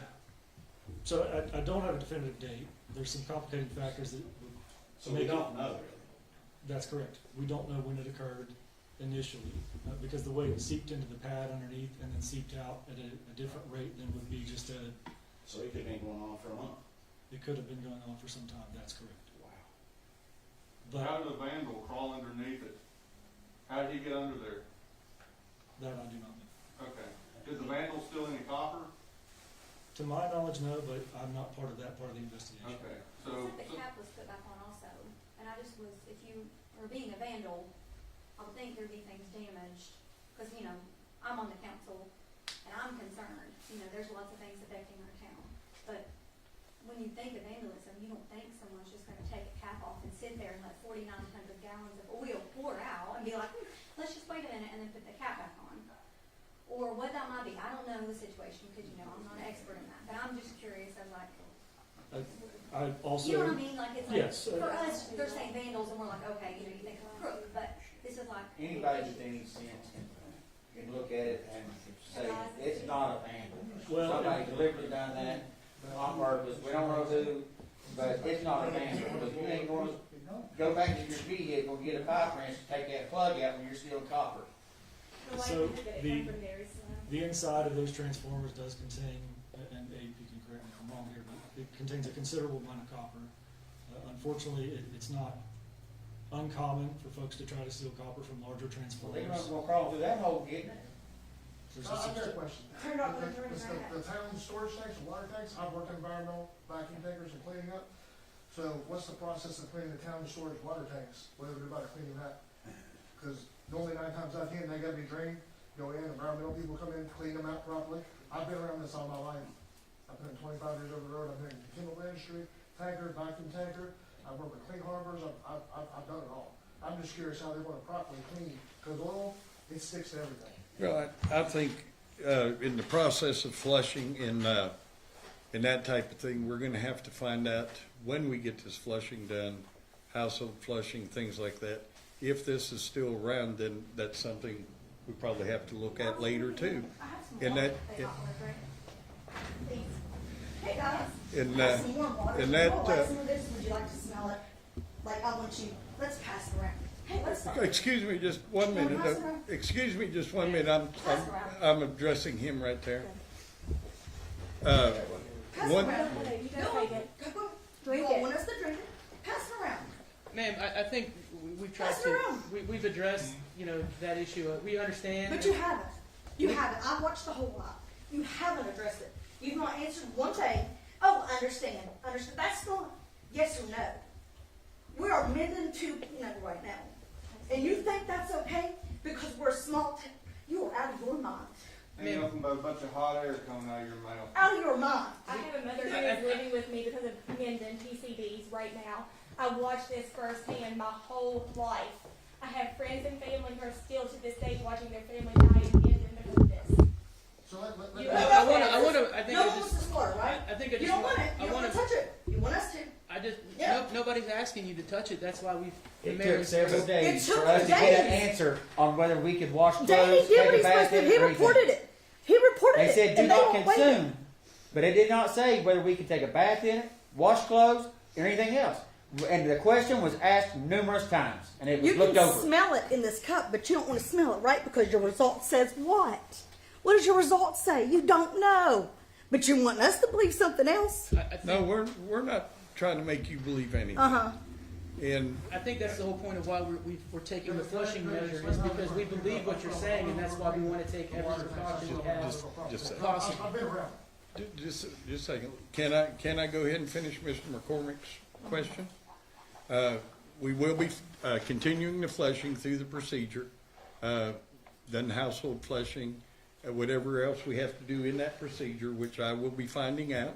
so I don't have a definitive date. There's some complicating factors that would So we don't know really. That's correct. We don't know when it occurred initially, because the way it seeped into the pad underneath and then seeped out at a different rate than would be just So it could have been going on for a month. it could have been going on for some time. That's correct. Wow. How But did the vandal crawl underneath it? How did he get under there? that I do not know. Okay. Is the vandal still any copper? To my knowledge, no, but I'm not part of that part of the investigation. Okay, It so, said the cap was put back on also, and I just was, if you are being a vandal, I would think there'd be things damaged, because, you know, I'm on the council, and I'm concerned, you know, there's lots of things affecting our town. But when you think of vandalism, you don't think someone's just gonna take a cap off and sit there and let 4,900 gallons of oil pour out and be like, let's just wait a minute and then put the cap back on. Or what that might be, I don't know the situation, because, you know, I'm not an expert in that, but I'm just curious of like, I also. you know what I mean, like, it's like, Yes. for us, they're saying vandals, and we're like, okay, you know, you think of a crook, but this is like. Anybody with any sense can look at it and say, it's not a vandal. Well, Somebody deliberately done that on purpose, we don't know who, but it's not a vandal, because you ain't gonna go back to your vehicle, get a pipe wrench, and take that plug out when you're still copper. So the inside of those transformers does contain, and Abe, you can correct me if I'm wrong here, but it contains a considerable amount of copper. Unfortunately, it's not uncommon for folks to try to steal copper from larger Well, transformers. they're not gonna crawl through that hole, getting it. There's a I've got a subst- question. Turn it off, turn it off. The town storage tanks and water tanks, I've worked in environmental vacuum takers and cleaning up. So what's the process of cleaning the town storage water tanks? What do we do about cleaning that? Because normally 9 times out of 10, they gotta be drained, go in, environmental people come in, clean them out properly. I've been around this all my life. I've been 25 years over the road, I've been in the chemical industry, tanker, vacuum tanker, I've worked with clean harbors, I've done it all. I'm just curious how they want to properly clean, because oil, it sticks to everything. Well, I think, in the process of flushing and that type of thing, we're gonna have to find out when we get this flushing done, household flushing, things like that. If this is still around, then that's something we probably have to look at later too. I have some And water that, if they want to drink. Please. Hey guys. and, I have some warm water. and Would that, you like some of this? Would you like to smell it? Like, I want you, let's pass it around. Hey, let's start. excuse me just one minute, pass it around? excuse me just one minute, Pass it around. I'm addressing him right there. Pass One- it around. You Go gotta on. take it. Go on. Drink You it. want us to drink it? Pass it around. Ma'am, I think we've tried Pass it to, around. we've addressed, you know, that issue. We understand. But you haven't. You haven't. I've watched the whole lot. You haven't addressed it. You've not answered one thing. Oh, understand. Understand. That's not yes or no. We are mending to, right now. And you think that's okay? Because we're a small town. You are out of your mind. Ain't nothing but a bunch of hot air coming out of your mouth. Out of your mind. I have a mother who is living with me because of Minden PCBs right now. I watched this firsthand my whole life. I have friends and family who are still to this day watching their family die in Minden because of this. So let You- I think no I one wants just, this water, right? I think I You just don't want it. I You don't wanna, want to touch it. You want us to. I just, Yeah. nobody's asking you to touch it, that's why we've. the It mayor- took several days took for us to get an days. answer on whether we could wash clothes, Danny did what take he's a supposed bath to. in He it, or reported anything. it. He reported They it. said, do and they not won't wait. consume, but it did not say whether we could take a bath in it, wash clothes, or anything else. And the question was asked numerous times, and it was You looked can over. smell it in this cup, but you don't want to smell it, right? Because your result says what? What does your result say? You don't know. But you want us to believe something else? I think- No, we're not trying to make you believe anything. Uh-huh. And I think that's the whole point of why we're taking the flushing measure, is because we believe what you're saying, and that's why we want to take every precaution we have just a second. possible. I've been around. Just a second. Can I go ahead and finish Mr. McCormick's question? We will be continuing the flushing through the procedure, then household flushing, whatever else we have to do in that procedure, which I will be finding out.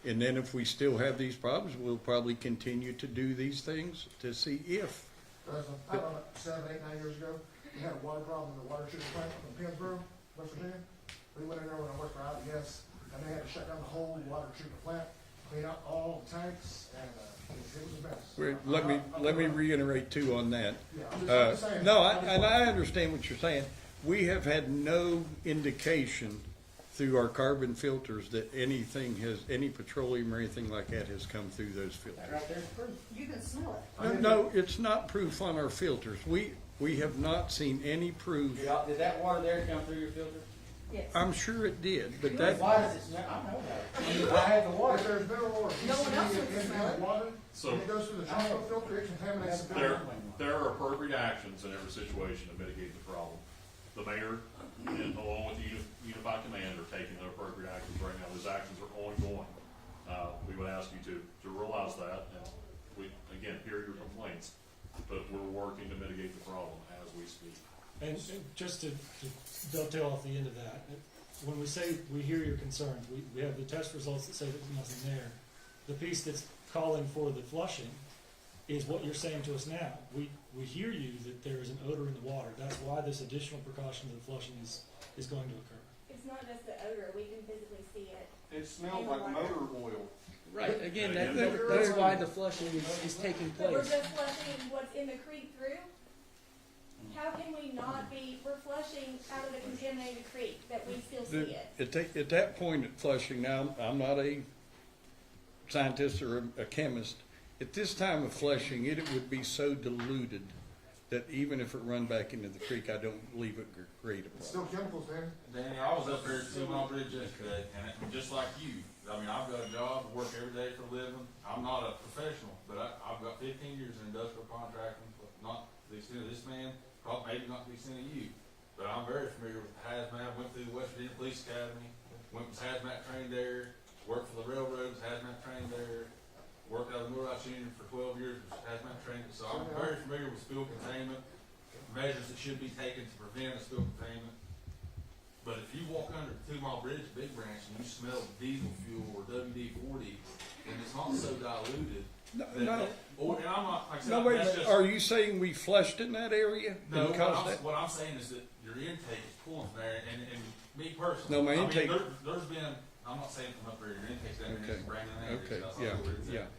And then if we still have these problems, we'll probably continue to do these things to see if. I don't know, 7, 8, 9 years ago, we had a water problem in the water treatment plant in Pennsboro, West Virginia. We went in there when I worked for IBS, and they had to shut down the whole water treatment plant, clean out all the tanks, and it was a mess. Let me reiterate too on that. Yeah, I'm just saying. No, and I understand what you're saying. We have had no indication through our carbon filters that any petroleum or anything like that has come through those filters. That right there's proof. You can smell it. No, it's not proof on our filters. We have not seen any proof. Did that water there come through your filter? Yes. I'm sure it did, but that, Why does it smell? I know that. I had the If water. there's mineral or No one else wants to PCB smell it. in the water, So- when it goes through the chocolate filter, it contaminates the There, building. there are appropriate actions in every situation to mitigate the problem. The mayor, and along with the Unified Command, are taking the appropriate actions right now. Those actions are ongoing. We would ask you to realize that, and we, again, hear your complaints, but we're working to mitigate the problem as we speak. And just to dovetail off the end of that, when we say we hear your concerns, we have the test results that say that there's nothing there. The piece that's calling for the flushing is what you're saying to us now. We hear you that there is an odor in the water. That's why this additional precaution of the flushing is going to occur. It's not just the odor, we can physically see it. It smells like motor oil. Right, again, Yeah, that's why the flushing is taking But we're place. just flushing what's in the creek through? How can we not be, we're flushing out of the contaminated creek, that we still see it? at that point at flushing, now, I'm not a scientist or a chemist. At this time of flushing, it would be so diluted that even if it run back into the creek, I don't believe it could create a It's problem. still chemicals, Danny. Danny, I was up there at 2 Mile Bridge yesterday, and just like you, I mean, I've got a job, work every day for a living. I'm not a professional, but I've got 15 years in industrial contracting, but not to the extent of this man, probably maybe not to the extent of you. But I'm very familiar with hazmat, went through the West Virginia Police Academy, was hazmat trained there, worked for the railroads, hazmat trained there, worked out of the Millwrights Union for 12 years, was hazmat trained. So I'm very familiar with spill containment, measures that should be taken to prevent a spill containment. But if you walk under 2 Mile Bridge, Big Branch, and you smell diesel fuel or WD-40, and it's not so diluted. No, that- no. And I'm not, like I said, No, wait a that's minute, just. are you saying we flushed in that area? No, and caused that? what I'm saying is that your intake is pulling from there, and me personally. No, my I mean, intake- there's been, I'm not saying from up there, your intake's down there, Okay. it's Brandon Andrews, Okay, that's yeah, not where it's yeah. at.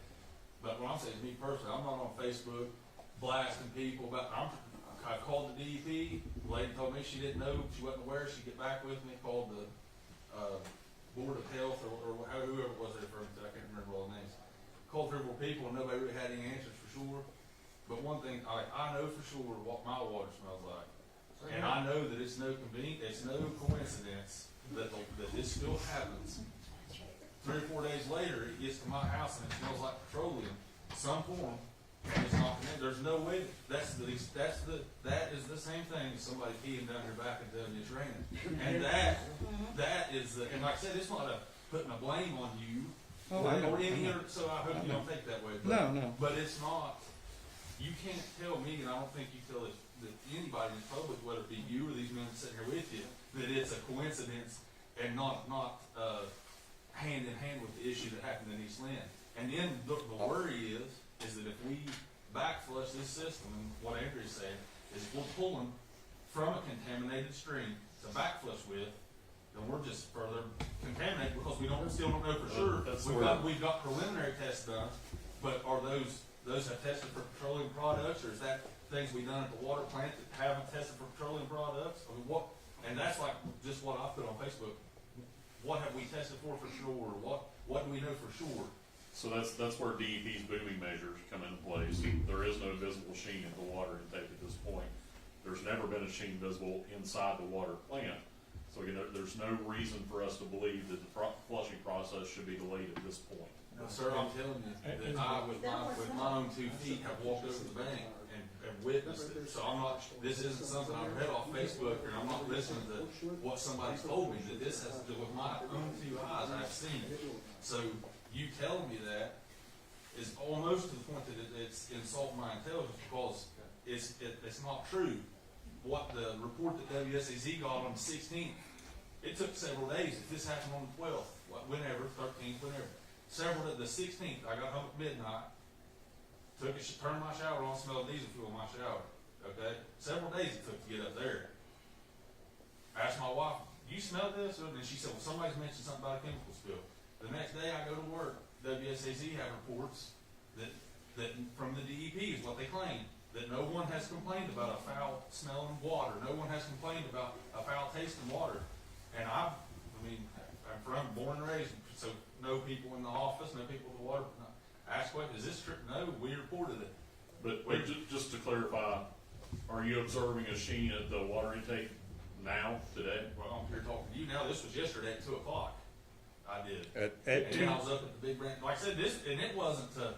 But what I'm saying is me personally, I'm not on Facebook blasting people about, I called the DEP, the lady told me she didn't know, she wasn't aware, she'd get back with me, called the, Board of Health, or whoever it was there from, I can't remember all the names. Called 3 or 4 people, and nobody really had any answers for sure. But one thing, I know for sure what my water smells like. And I know that it's no coincidence that this still happens. 3 or 4 days later, it gets to my house and it smells like petroleum, some form, and it's not connected. There's no way, that is the same thing as somebody peeing down your back and telling you it's raining. And that is and like I said, it's not putting a blame on you, Oh, I know. or any other, so I hope you don't think that way. But, No, no. But it's not, you can't tell me, and I don't think you tell that anybody in the public, whether it be you or these men sitting here with you, that it's a coincidence and not hand in hand with the issue that happened in East Lynn. And then the worry is that if we back flush this system, and what Andrew's saying, is we're pulling from a contaminated stream to back flush with, then we're just further contaminated because we still don't know for sure. We've got preliminary tests done, but are those have tested for petroleum products, or is that things we've done at the water plant that haven't tested for petroleum products? I mean, and that's like just what I put on Facebook. What have we tested for sure? What do we know for sure? So that's where DEP's booming measures come into place. There is no visible sheen in the water intake at this point. There's never been a sheen visible inside the water plant. So again, there's no reason for us to believe that the flushing process should be delayed at this point. Well, sir, I'm telling you that I, with my own 2 feet, have walked over the bank and witnessed it. So this isn't something I've read off Facebook, or I'm not listening to what somebody's told me, that this has to do with my own 2 eyes, I've seen it. So you telling me that is almost to the point that it's insulting my intelligence, because it's not true. What the report that WSAZ got on the 16th, it took several days. If this happened on the 12th, whenever, 13th, whenever, the 16th, I got home at midnight, turned my shower on, smelled diesel fuel in my shower, okay? Several days it took to get up there. Asked my wife, you smell this? And she said, well, somebody's mentioned something about a chemical spill. The next day I go to work, WSAZ have reports that from the DEP is what they claim, that no one has complained about a foul smelling water. No one has complained about a foul tasting water. And I'm born and raised, so no people in the office, no people at the water. Ask what, is this true? No, we reported it. But wait, just to clarify, are you observing a sheen at the water intake now, today? Well, I'm here talking to you now. This was yesterday at 2 o'clock. I did. At And two, then I was up at the big branch. Like I said, and it wasn't to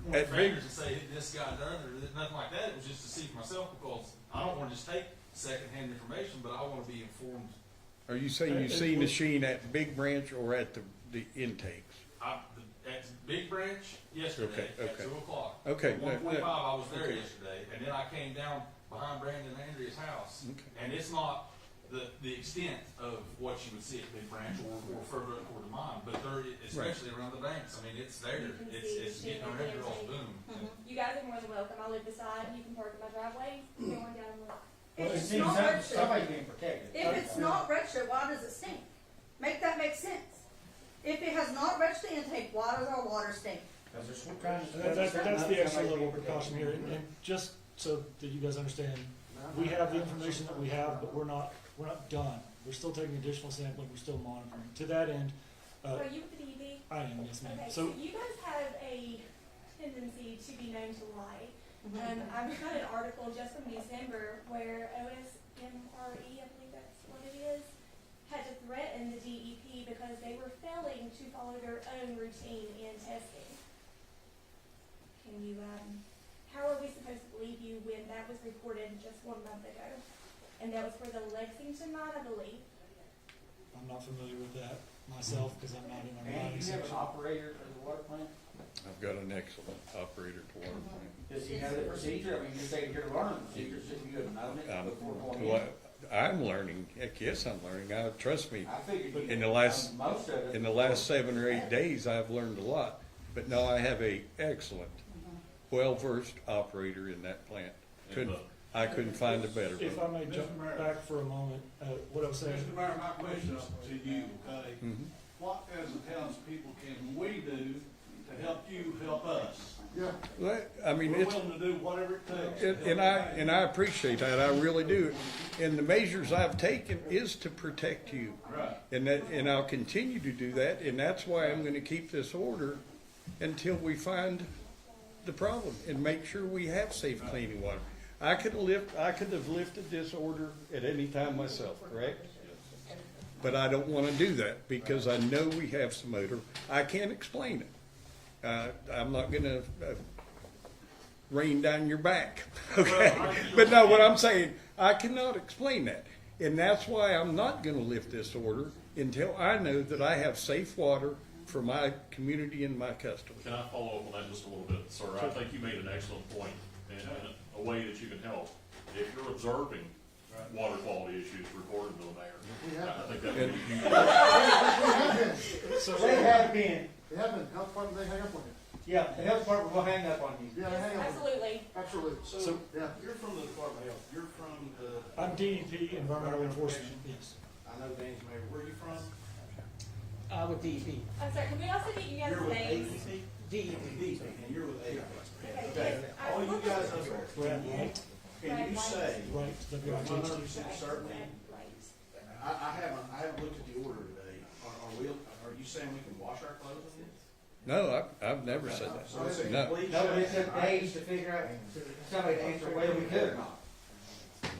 point At big- fingers and say this got done or nothing like that. It was just to see for myself because I don't want to just take secondhand information, but I want to be informed. are you saying you seen the sheen at Big Branch or at the intakes? At Big Branch yesterday Okay, at okay. 2 o'clock. Okay, At no, 1:45 no. I was there Okay. yesterday, and then I came down behind Brandon and Andrea's house. Okay. And it's not the extent of what you would see at Big Branch or further up toward the mine, but there, especially around the banks, I mean, it's there. You can It's see getting the around there all intake. boom. You guys are more than welcome. I live beside. You can park in my driveway. Go on down and look. Well, If it it's seems not registered, somebody's being protected. if it's not registered, why does it stink? Make that make sense. If it has not registered intake, why does our water stink? Because they're still trying to. That's the extra level of precaution here, and just so that you guys understand, we have the information that we have, but we're not done. We're still taking additional sampling, we're still monitoring. To that end, Are you with the DEP? I am, yes ma'am. Okay, So, so you guys have a tendency to be known to lie. I've got an article just from December where OSMRE, I believe that's what it is, had to threaten the DEP because they were failing to follow their own routine in testing. Can you, how are we supposed to believe you when that was reported just 1 month ago? And that was for the Lexington mine, I believe. I'm not familiar with that myself, because I'm not in our And mining you have an section. operator of the water plant? I've got an excellent operator to water plant. Does he know the procedure? I mean, you're saying you're learning the procedures, if you have known it before going Well, in. I'm learning, heck yes, I'm learning, trust me. I figured you. In the last- most of it. In the last 7 or 8 days, I've learned a lot, but no, I have a excellent, well-versed operator in that plant. I couldn't find a better If one. I may jump Mr. Mayor. back for a moment, what I was saying. Mr. Mayor, my question is to you, okay? Mhm. What as the townspeople can we do to help you help us? Yeah, Well, I mean, We're it's, willing to do whatever it takes. to and help I appreciate that, I really do. And the measures I've taken is to protect you. Right. And I'll continue to do that, and that's why I'm gonna keep this order until we find the problem and make sure we have safe cleaning water. I could have lifted this order at any time myself, correct? But I don't wanna do that because I know we have some odor. I can't explain it. I'm not gonna rain down your back, okay? But no, what I'm saying, I cannot explain that. And that's why I'm not gonna lift this order until I know that I have safe water for my community and my customers. Can I follow up on that just a little bit, sir? I think you made an excellent point, and a way that you can help. If you're observing water quality issues, report them to the mayor. I think that would be huge. They have been, they have been, health department, they hang up on you. yeah, the health department will hang up on you. Yeah, they hang up on you. Absolutely. Absolutely. So- Yeah. You're from the Department of Health, you're from the. I'm DEP, Environmental Enforcement, yes. I know Dan's mayor, where are you from? With DEP. I'm sorry, can we also get you guys' You're with names? AEP? DEP. DEP, and you're with AEP. Okay, Okay, yes, I all you looked guys at- up there, Brad White, can you say, Right, WCHS. certainly, Right. I haven't looked at the order today, are you saying we can wash our clothes in this? No, I've never said that. So it's a No. complete No, but it shut- took days to figure out, somebody to answer whether we could or not.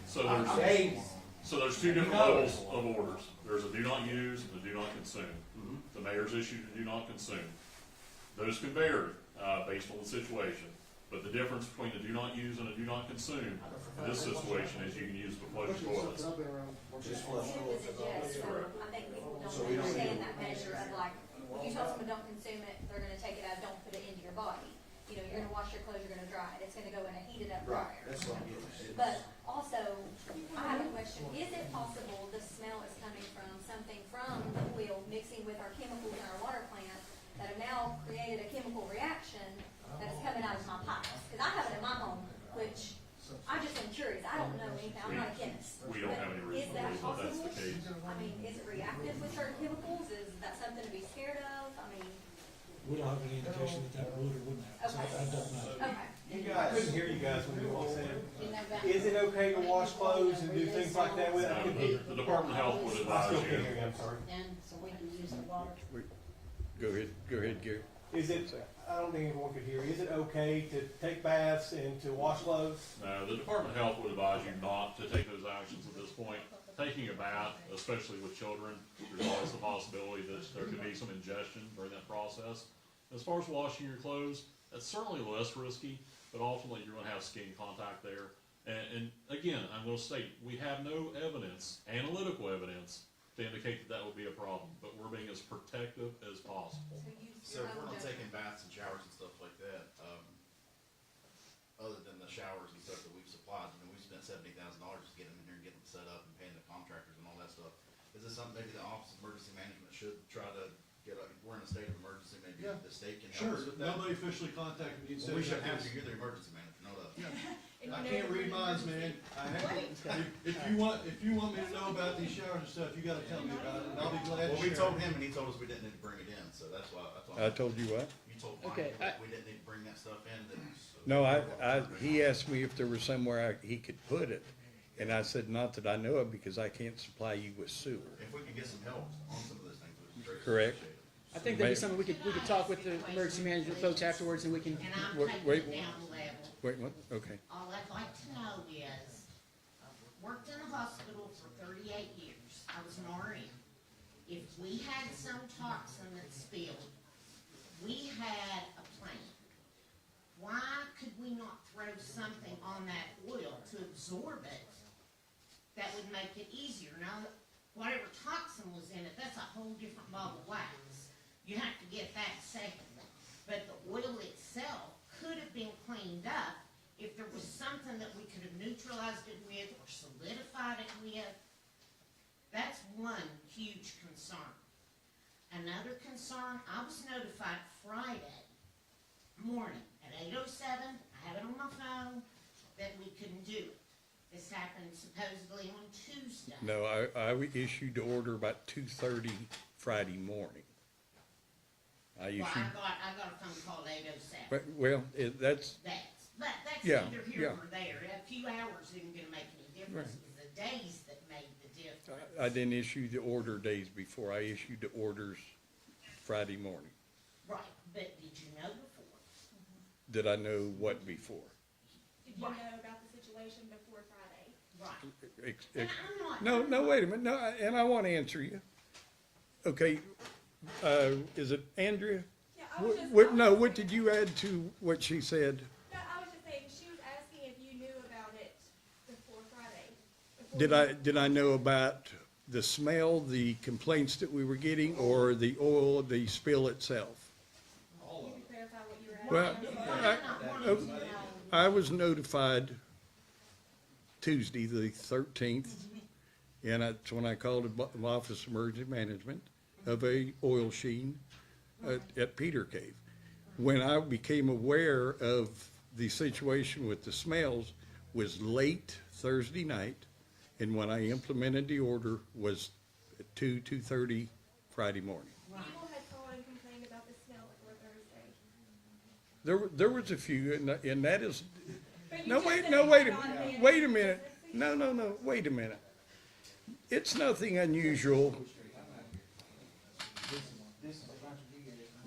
So there's, Days. so there's two different levels of orders. There's a do not use and a do not consume. Mhm. The mayor's issued a do not consume. Those can vary, based on the situation. But the difference between a do not use and a do not consume in this situation is you can use the flush toilets. I've been around. Just flush toilets. I think people So don't we don't understand need- that measure of like, if you tell someone don't consume it, they're gonna take it out, don't put it into your body. You know, you're gonna wash your clothes, you're gonna dry it, it's gonna go in a heated up Right, dryer. that's what I'm getting at. But also, I have a question, is it possible the smell is coming from something from the oil mixing with our chemicals in our water plant that have now I just am curious, I don't know anything, I'm not a chemist. We don't have any But reason to believe that that's the case. I mean, is it reactive with certain chemicals? Is that something to be scared of? I mean, We don't have any indication that that would or wouldn't have, so I don't know. okay. You guys, I couldn't hear you guys when you walked in. Is it okay to wash clothes and do things like that with? I couldn't hear. The Department of Health would I advise still you. can't hear you, I'm sorry. So we can use the water. Go ahead, Gary. Is it, I don't think anyone could hear, is it okay to take baths and to wash clothes? No, the Department of Health would advise you not to take those actions at this point. Taking a bath, especially with children, there's always the possibility that there could be some ingestion during that process. As far as washing your clothes, that's certainly less risky, but ultimately you're gonna have skin contact there. And again, I'm gonna state, we have no evidence, analytical evidence, to indicate that that would be a problem, but we're being as protective as possible. So if we're not taking baths and showers and stuff like that, other than the showers and stuff that we've supplied, we've spent $70,000 to get them in here and get them set up and paying the contractors and all that stuff. Is this something maybe the Office of Emergency Management should try to get, if we're in a state of emergency, maybe Yeah. the state can Sure, help us with that? nobody officially contacted me and said. Well, we should that. have to, you're the emergency manager, not us. I can't read minds, man. I have to, if you want me to know about these showers and stuff, you gotta tell me about it, and I'll be glad to Well, we share. told him and he told us we didn't need to bring it in, so that's why I told him. I told you what? You told Okay, Mike that we didn't need to bring that stuff in, that. No, he asked me if there was somewhere he could put it, and I said, not that I know of, because I can't supply you with sewer. If we can get some help on some of those things, we'd be great. Correct. I think that'd be something we could talk with the emergency management folks afterwards, and we can, And I'm Wait, taking wait. it down a level. Wait, what? Okay. All I'd like to know is, I've worked in a hospital for 38 years. I was an RN. If we had some toxin that spilled, we had a plan. Why could we not throw something on that oil to absorb it that would make it easier? Now, whatever toxin was in it, that's a whole different ball of wax. You have to get that secondly. But the oil itself could have been cleaned up if there was something that we could have neutralized it with or solidified it with. That's one huge concern. Another concern, I was notified Friday morning at 8:07, I have it on my phone, that we couldn't do it. This happened supposedly on Tuesday. No, I issued the order about 2:30 Friday morning. Well, I got a phone call at 8:07. Well, that's, But that's Yeah, neither here yeah. nor there. A few hours isn't gonna make any difference. Right. It was the days that made the difference. I didn't issue the order days before. I issued the orders Friday morning. Right, but did you know before? Did I know what before? Did you know about the situation before Friday? Right. Ex- And I'm not. No, wait a minute. No, and I want to answer you. Okay, is it Andrea? Yeah, I was just. What did you add to what she said? No, I was just saying, she was asking if you knew about it before Friday. Did I know about the smell, the complaints that we were getting, or the oil, the spill itself? You can clarify what you were asking. Well, I was notified Tuesday, the 13th, and that's when I called the Office of Emergency Management of a oil sheen at Peter Cave. When I became aware of the situation with the smells was late Thursday night, and when I implemented the order was at 2:30 Friday morning. People had called and complained about the smell before Thursday. There was a few, and that is, But you no, just wait, said no, it's wait a not minute, being wait a minute. No, wait a minute. It's nothing unusual.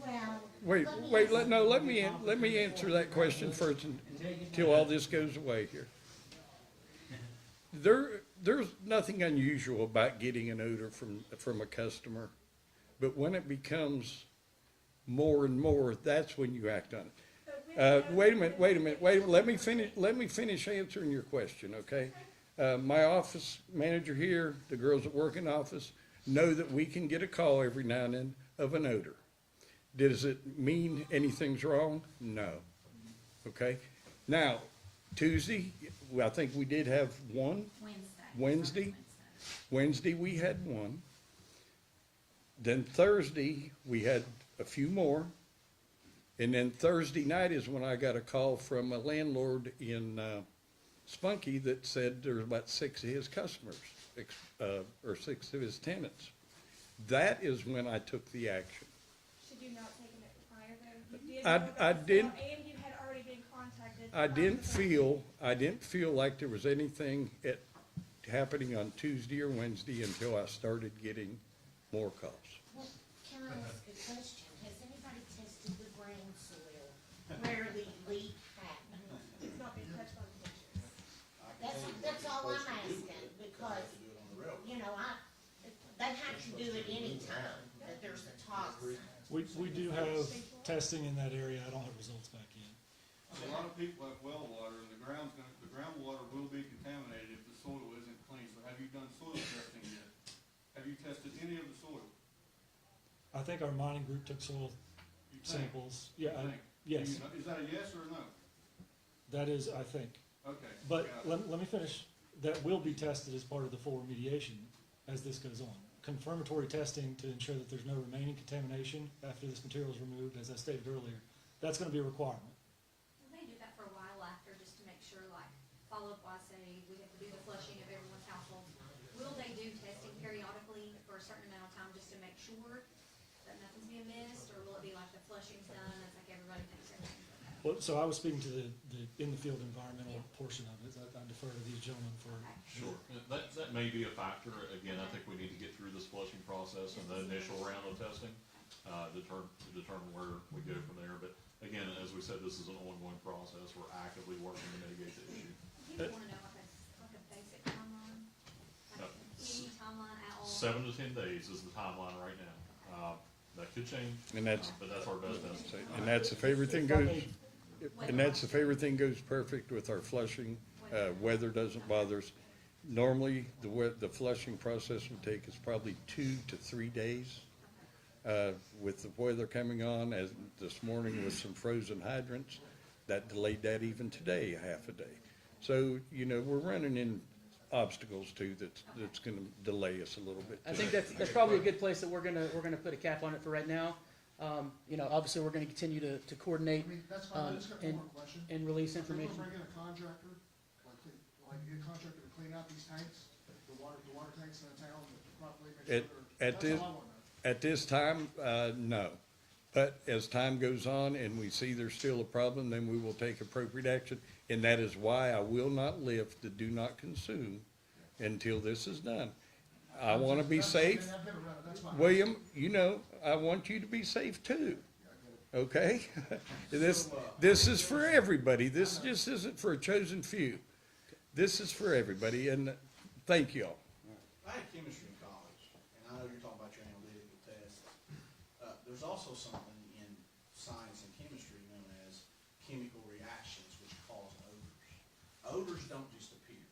Well. Let me answer that question first until all this goes away here. There's nothing unusual about getting an odor from a customer, but when it becomes more and more, that's when you act on it. Wait a minute. Let me finish answering your question, okay? My office manager here, the girls that work in the office, know that we can get a call every now and then of an odor. Does it mean anything's wrong? No. Okay? Now, Tuesday, I think we did have one. Wednesday we had one. Then Thursday, we had a few more. And then Thursday night is when I got a call from a landlord in Spunky that said there was about 6 of his customers, or 6 of his tenants. That is when I took the action. Should you not take it prior though? You did I- know about I the didn't- sale, and you had already been contacted. I from didn't the- feel like there was anything happening on Tuesday or Wednesday until I started getting more calls. Well, can I ask a question? Has anybody tested the ground soil where the leak happened? It's not being touched by the pictures. That's all I'm asking, because, you know, they have to do it anytime that there's a toxin. We do have testing in that area. I don't have results back yet. A lot of people have well water, and the groundwater will be contaminated if the soil isn't clean. So have you done soil testing yet? Have you tested any of the soil? I think our mining group took soil You think? samples. Yeah, You think? yes, Do you know- Is that a yes or a no? that is, I think. Okay. But got it. let me finish. That will be tested as part of the full remediation as this goes on. Confirmatory testing to ensure that there's no remaining contamination after this material is removed, as I stated earlier, that's gonna be a requirement. They do that for a while after, just to make sure, like, follow-up wise, say, we have to do the flushing of everyone's household. Will they do testing periodically for a certain amount of time just to make sure that nothing's being missed, or will it be like the flushing's done, it's like everybody thinks everything's okay? Well, so I was speaking to the in-the-field environmental portion of it. I defer to these gentlemen for. Sure. That may be a factor. Again, I think we need to get through this flushing process and the initial round of testing, to determine where we go from there. But again, as we said, this is an ongoing process. We're actively working to mitigate the issue. People wanna know like a basic timeline, like any timeline at all. 7 to 10 days is the timeline right now. That could change, And that's, but that's our best estimate. and that's if everything goes, perfect with our flushing, weather doesn't bother us. Normally, the flushing process would take us probably 2 to 3 days. With the weather coming on, as this morning with some frozen hydrants, that delayed that even today, a half a day. So, we're running in obstacles too, that's gonna delay us a little bit. I think that's probably a good place that we're gonna put a cap on it for right now. Obviously, we're gonna continue to coordinate, I mean, that's fine, I just got one more question. and release If we were information. to bring in a contractor, like a contractor to clean out these tanks, the water tanks in the town, properly make sure At they're, this, that's all I want to know. at this time, no. But as time goes on and we see there's still a problem, then we will take appropriate action. And that is why I will not lift the do not consume until this is done. I want to be safe. I've been around it, that's fine. William, I want you to be safe too. Okay? This is for everybody. This just isn't for a chosen few. This is for everybody, and thank you all. I had chemistry in college, and I know you're talking about your analytical tests. There's also something in science and chemistry known as chemical reactions, which cause odors. Odors don't just appear.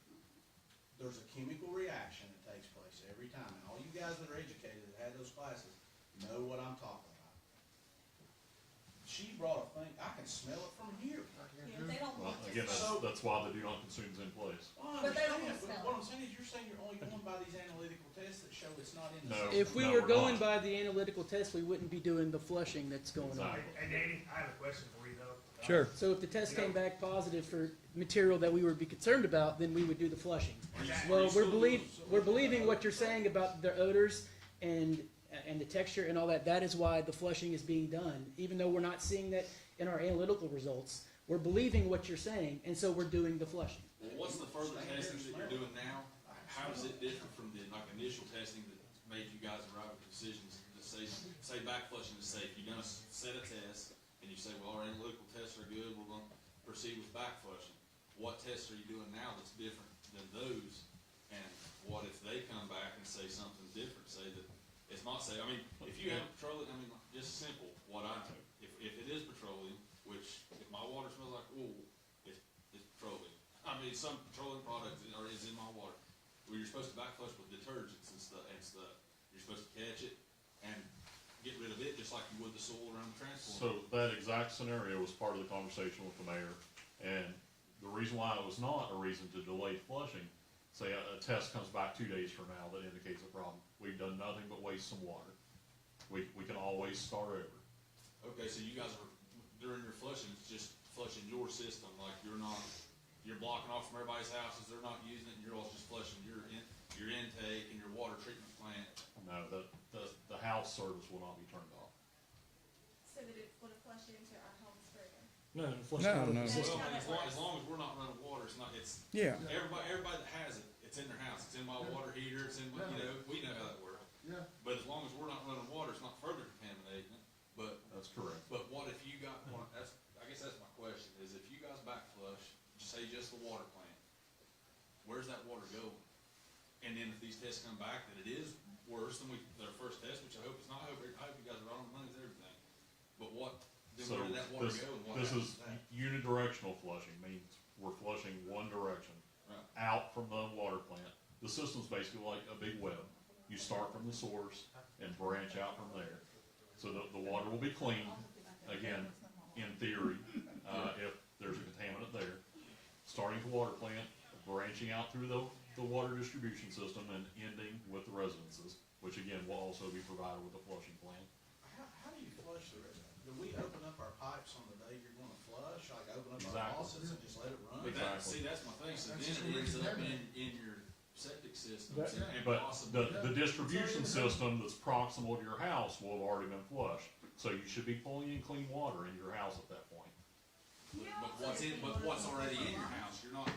There's a chemical reaction that takes place every time, and all you guys that are educated that had those classes know what I'm talking about. She brought a thing, I can smell it from here. Yeah, they don't Well, want to. again, that's why the do not consume is in place. Well, I But they don't understand, smell but it. what I'm saying is you're saying you're only going by these analytical tests that show it's not in the. No. If we No, were we're going not. by the analytical test, we wouldn't be doing the flushing that's going on. Exactly. Hey, Danny, I have a question for you though. Sure. So if the test came back positive for material that we would be concerned about, then we would do the flushing. Well, we're believing what you're saying about the odors and the texture and all that. That is why the flushing is being done. Even though we're not seeing that in our analytical results, we're believing what you're saying, and so we're doing the flushing. Well, what's the further testing that you're doing now? How does it differ from the initial testing that made you guys arrive at decisions to say back flushing is safe? You're gonna set a test and you say, well, our analytical tests are good, we're gonna proceed with back flushing. What tests are you doing now that's different than those? And what if they come back and say something different? Say that it's not safe. I mean, if you have petroleum, just simple, what I know. If it is petroleum, which if my water smells like oil, it's petroleum. I mean, some petroleum product is in my water. Well, you're supposed to back flush with detergents and stuff. You're supposed to catch it and get rid of it just like you would the soil around the transformer. So that exact scenario was part of the conversation with the mayor, and the reason why it was not a reason to delay flushing, say a test comes back 2 days from now that indicates a problem. We've done nothing but waste some water. We can always start over. Okay, so you guys are, during your flushing, it's just flushing your system, like you're not you're blocking off from everybody's houses, they're not using it, and you're all just flushing your intake and your water treatment plant. No, the house service will not be turned off. So that it would flush into our homes further. No, flush No, out of no. the system. Well, as long as we're not running water, it's not, it's, Yeah. everybody that has it, it's in their house, it's in my water heater, it's in my, you know, we know how that works. Yeah. But as long as we're not running water, it's not further contaminating it, but, That's correct. but what if you got one, I guess that's my question, is if you guys back flush, say just the water plant, where's that water going? And then if these tests come back that it is worse than their first test, which I hope it's not, I hope you guys are on the money and everything, but then So where did that water this, go? And what this happens is to that? unidirectional flushing, means we're flushing one direction Right. out from the water plant. The system's basically like a big web. You start from the source and branch out from there. So the water will be cleaned, again, in theory, if there's a contaminant there. Starting at the water plant, branching out through the water distribution system and ending with the residences, which again will also be provided with a flushing plan. How do you flush the rest? Do we open up our pipes on the day you're gonna flush, like open up Exactly. our faucets and just let it run? But that's my thing, so then it ends up in your septic systems and But possibly. the distribution system that's proximal to your house will have already been flushed. So you should be pulling in clean water in your house at that point. But what's already in your house, you're not,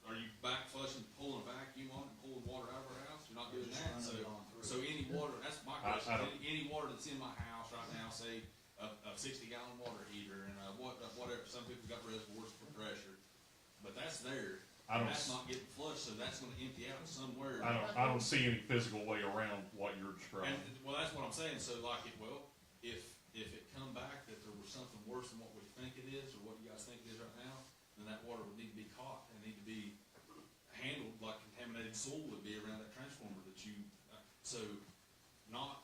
are you back flushing, pulling a vacuum on and pulling water out of our house? You're not doing Just that, running it on through. so any water, that's my I question, don't- any water that's in my house right now, say, a 60-gallon water heater and whatever, some people got reservoirs for pressure, but that's there, I and don't that's s- not getting flushed, so that's gonna empty out somewhere. I don't see any physical way around what you're describing. And, well, that's what I'm saying, so like, if it come back that there was something worse than what we think it is, or what you guys think it is right now, then that water would need to be caught and need to be handled like contaminated soil would be around that transformer that you, so not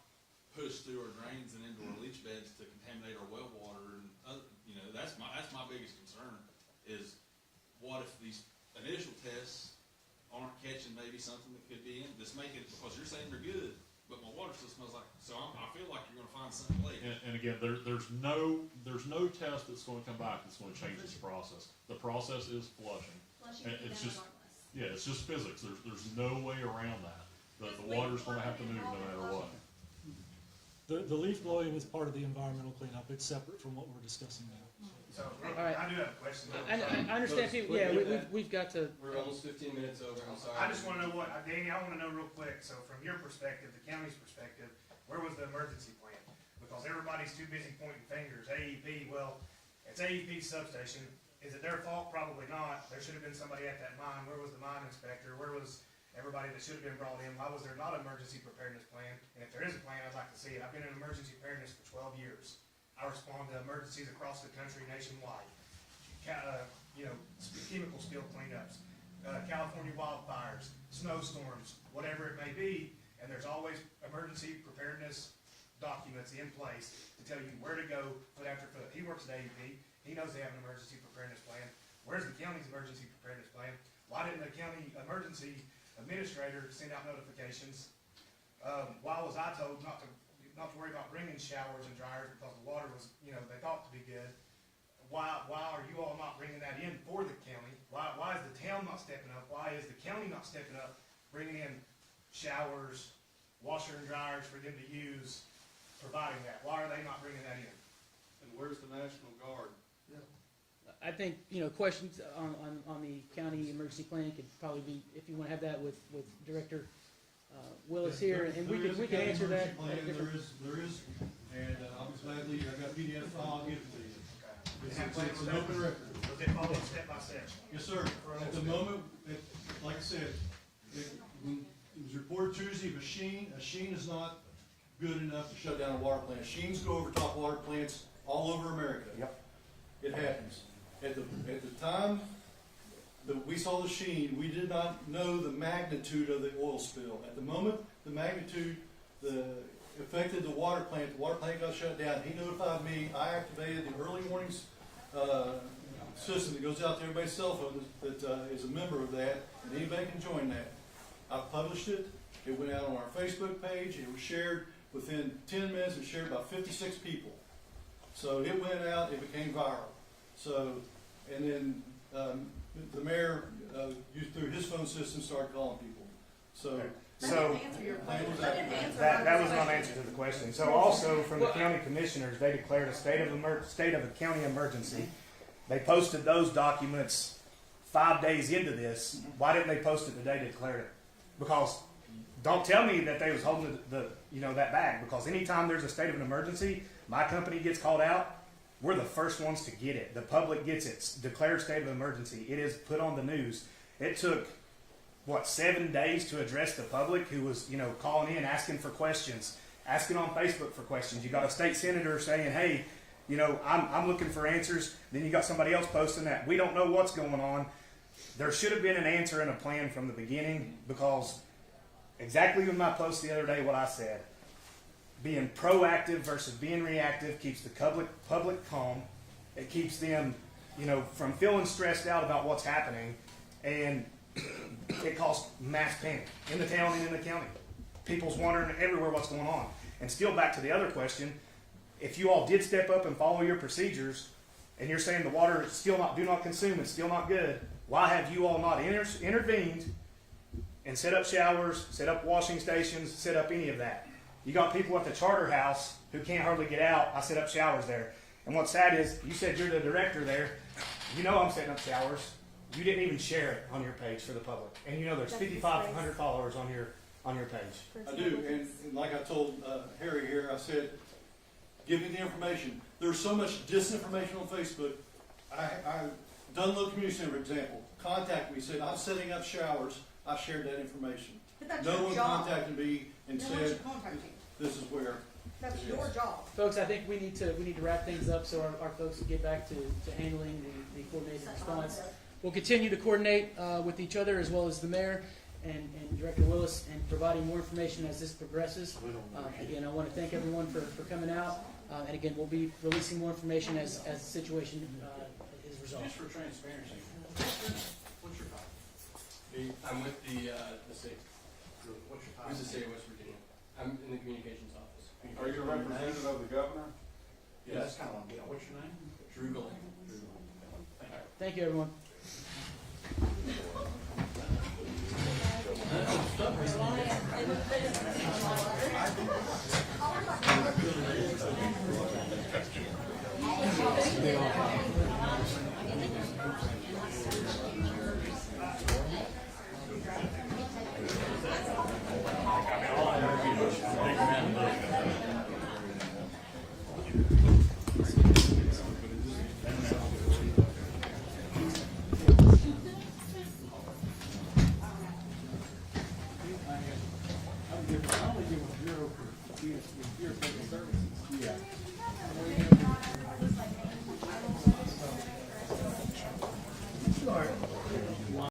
pushed through our drains and into our leach beds to contaminate our well water and other, you know, that's my biggest concern, is what if these initial tests aren't catching maybe something that could be in, that's making it, because you're saying they're good, but my water still smells like, so I feel like you're gonna find something late. And again, there's no test that's gonna come back that's gonna change this process. The process is flushing. Flushing And will be it's done just, regardless. yeah, it's just physics. There's no way around that. The water's gonna have to move no matter what. The leaf blowing is part of the environmental cleanup. It's separate from what we're discussing now. So, All right. I do have a question. I understand people, yeah, we've got to, We're almost 15 minutes over, I'm sorry. I just wanna know Danny, I wanna know real quick, so from your perspective, the county's perspective, where was the emergency plan? Because everybody's too busy pointing fingers, AEP, well, it's AEP's substation, is it their fault? Probably not, there should have been somebody at that mine, where was the mine inspector, where was everybody that should have been brought in, why was there not an emergency preparedness plan? And if there is a plan, I'd like to see it, I've been in emergency preparedness for 12 years. I respond to emergencies across the country nationwide. Chemical spill cleanups, California wildfires, snowstorms, whatever it may be, and there's always emergency preparedness documents in place to tell you where to go foot after foot. He works at AEP, he knows they have an emergency preparedness plan. Where's the county's emergency preparedness plan? Why didn't the county emergency administrator send out notifications? Why was I told not to worry about bringing showers and dryers because the water was, they thought to be good? Why are you all not bringing that in for the county? Why is the town not stepping up? Why is the county not stepping up, bringing in showers, washer and dryers for them to use, providing that? Why are they not bringing that in? And where's the National Guard? I think, questions on the county emergency plan could probably be, if you wanna have that with Director Willis here, and we can answer that. There is, and I'll be gladly, I got a PDF file, I'll give it to you. It's an open record. Was it followed step by step? Yes, sir. At the moment, like I said, when it was reported Tuesday of a sheen is not good enough to shut down a water plant. Sheens go over top water plants all over America. Yep. It happens. At the time that we saw the sheen, we did not know the magnitude of the oil spill. At the moment, the magnitude affected the water plant got shut down. He notified me. I activated the early warnings system that goes out to everybody's cell phone that is a member of that, and anybody can join that. I published it. It went out on our Facebook page. It was shared within 10 minutes. It was shared by 56 people. So it went out. It became viral. So, and then The mayor, through his phone system, started calling people, so. So, that was not an answer to the question. So also, from the county commissioners, they declared a state of a county emergency. They posted those documents 5 days into this. Why didn't they post it the day they declared it? Because, don't tell me that they was holding that bag, because anytime there's a state of an emergency, my company gets called out, we're the first ones to get it. The public gets it. Declared state of emergency. It is put on the news. It took 7 days to address the public who was, calling in, asking for questions, asking on Facebook for questions. You got a state senator saying, hey, I'm looking for answers. Then you got somebody else posting that we don't know what's going on. There should have been an answer and a plan from the beginning, because exactly in my post the other day, what I said, being proactive versus being reactive keeps the public calm. It keeps them, from feeling stressed out about what's happening, and it caused mass panic in the town and in the county. People's wondering everywhere what's going on. And still back to the other question, if you all did step up and follow your procedures, and you're saying the water is still do not consume, it's still not good, why have you all not intervened and set up showers, set up washing stations, set up any of that? You got people at the charter house who can't hardly get out. I set up showers there. And what's sad is, you said you're the director there. I'm setting up showers. You didn't even share it on your page for the public. And there's 5,500 followers on your page. I do, and like I told Harry here, I said, give me the information. There's so much disinformation on Facebook. Dunlow Community Center, for example, contacted me, said, I'm setting up showers. I shared that information. But that's No your one job. contacted me and Then why don't said, you contact him? this is where. That's it your is. job. Folks, I think we need to wrap things up so our folks can get back to handling the coordinated response. We'll continue to coordinate with each other as well as the mayor and Director Willis, and providing more information as this progresses. Again, I want to thank everyone for coming out. And again, we'll be releasing more information as the situation is resolved. Just for transparency, what's your title? I'm with the state. What's your title? Who's the state of West Virginia? I'm in the communications office. Are you a representative of the governor? Yeah, that's kind of what I'm getting. What's your name? Drew Gillette. Thank you, everyone. I only give a zero for your service.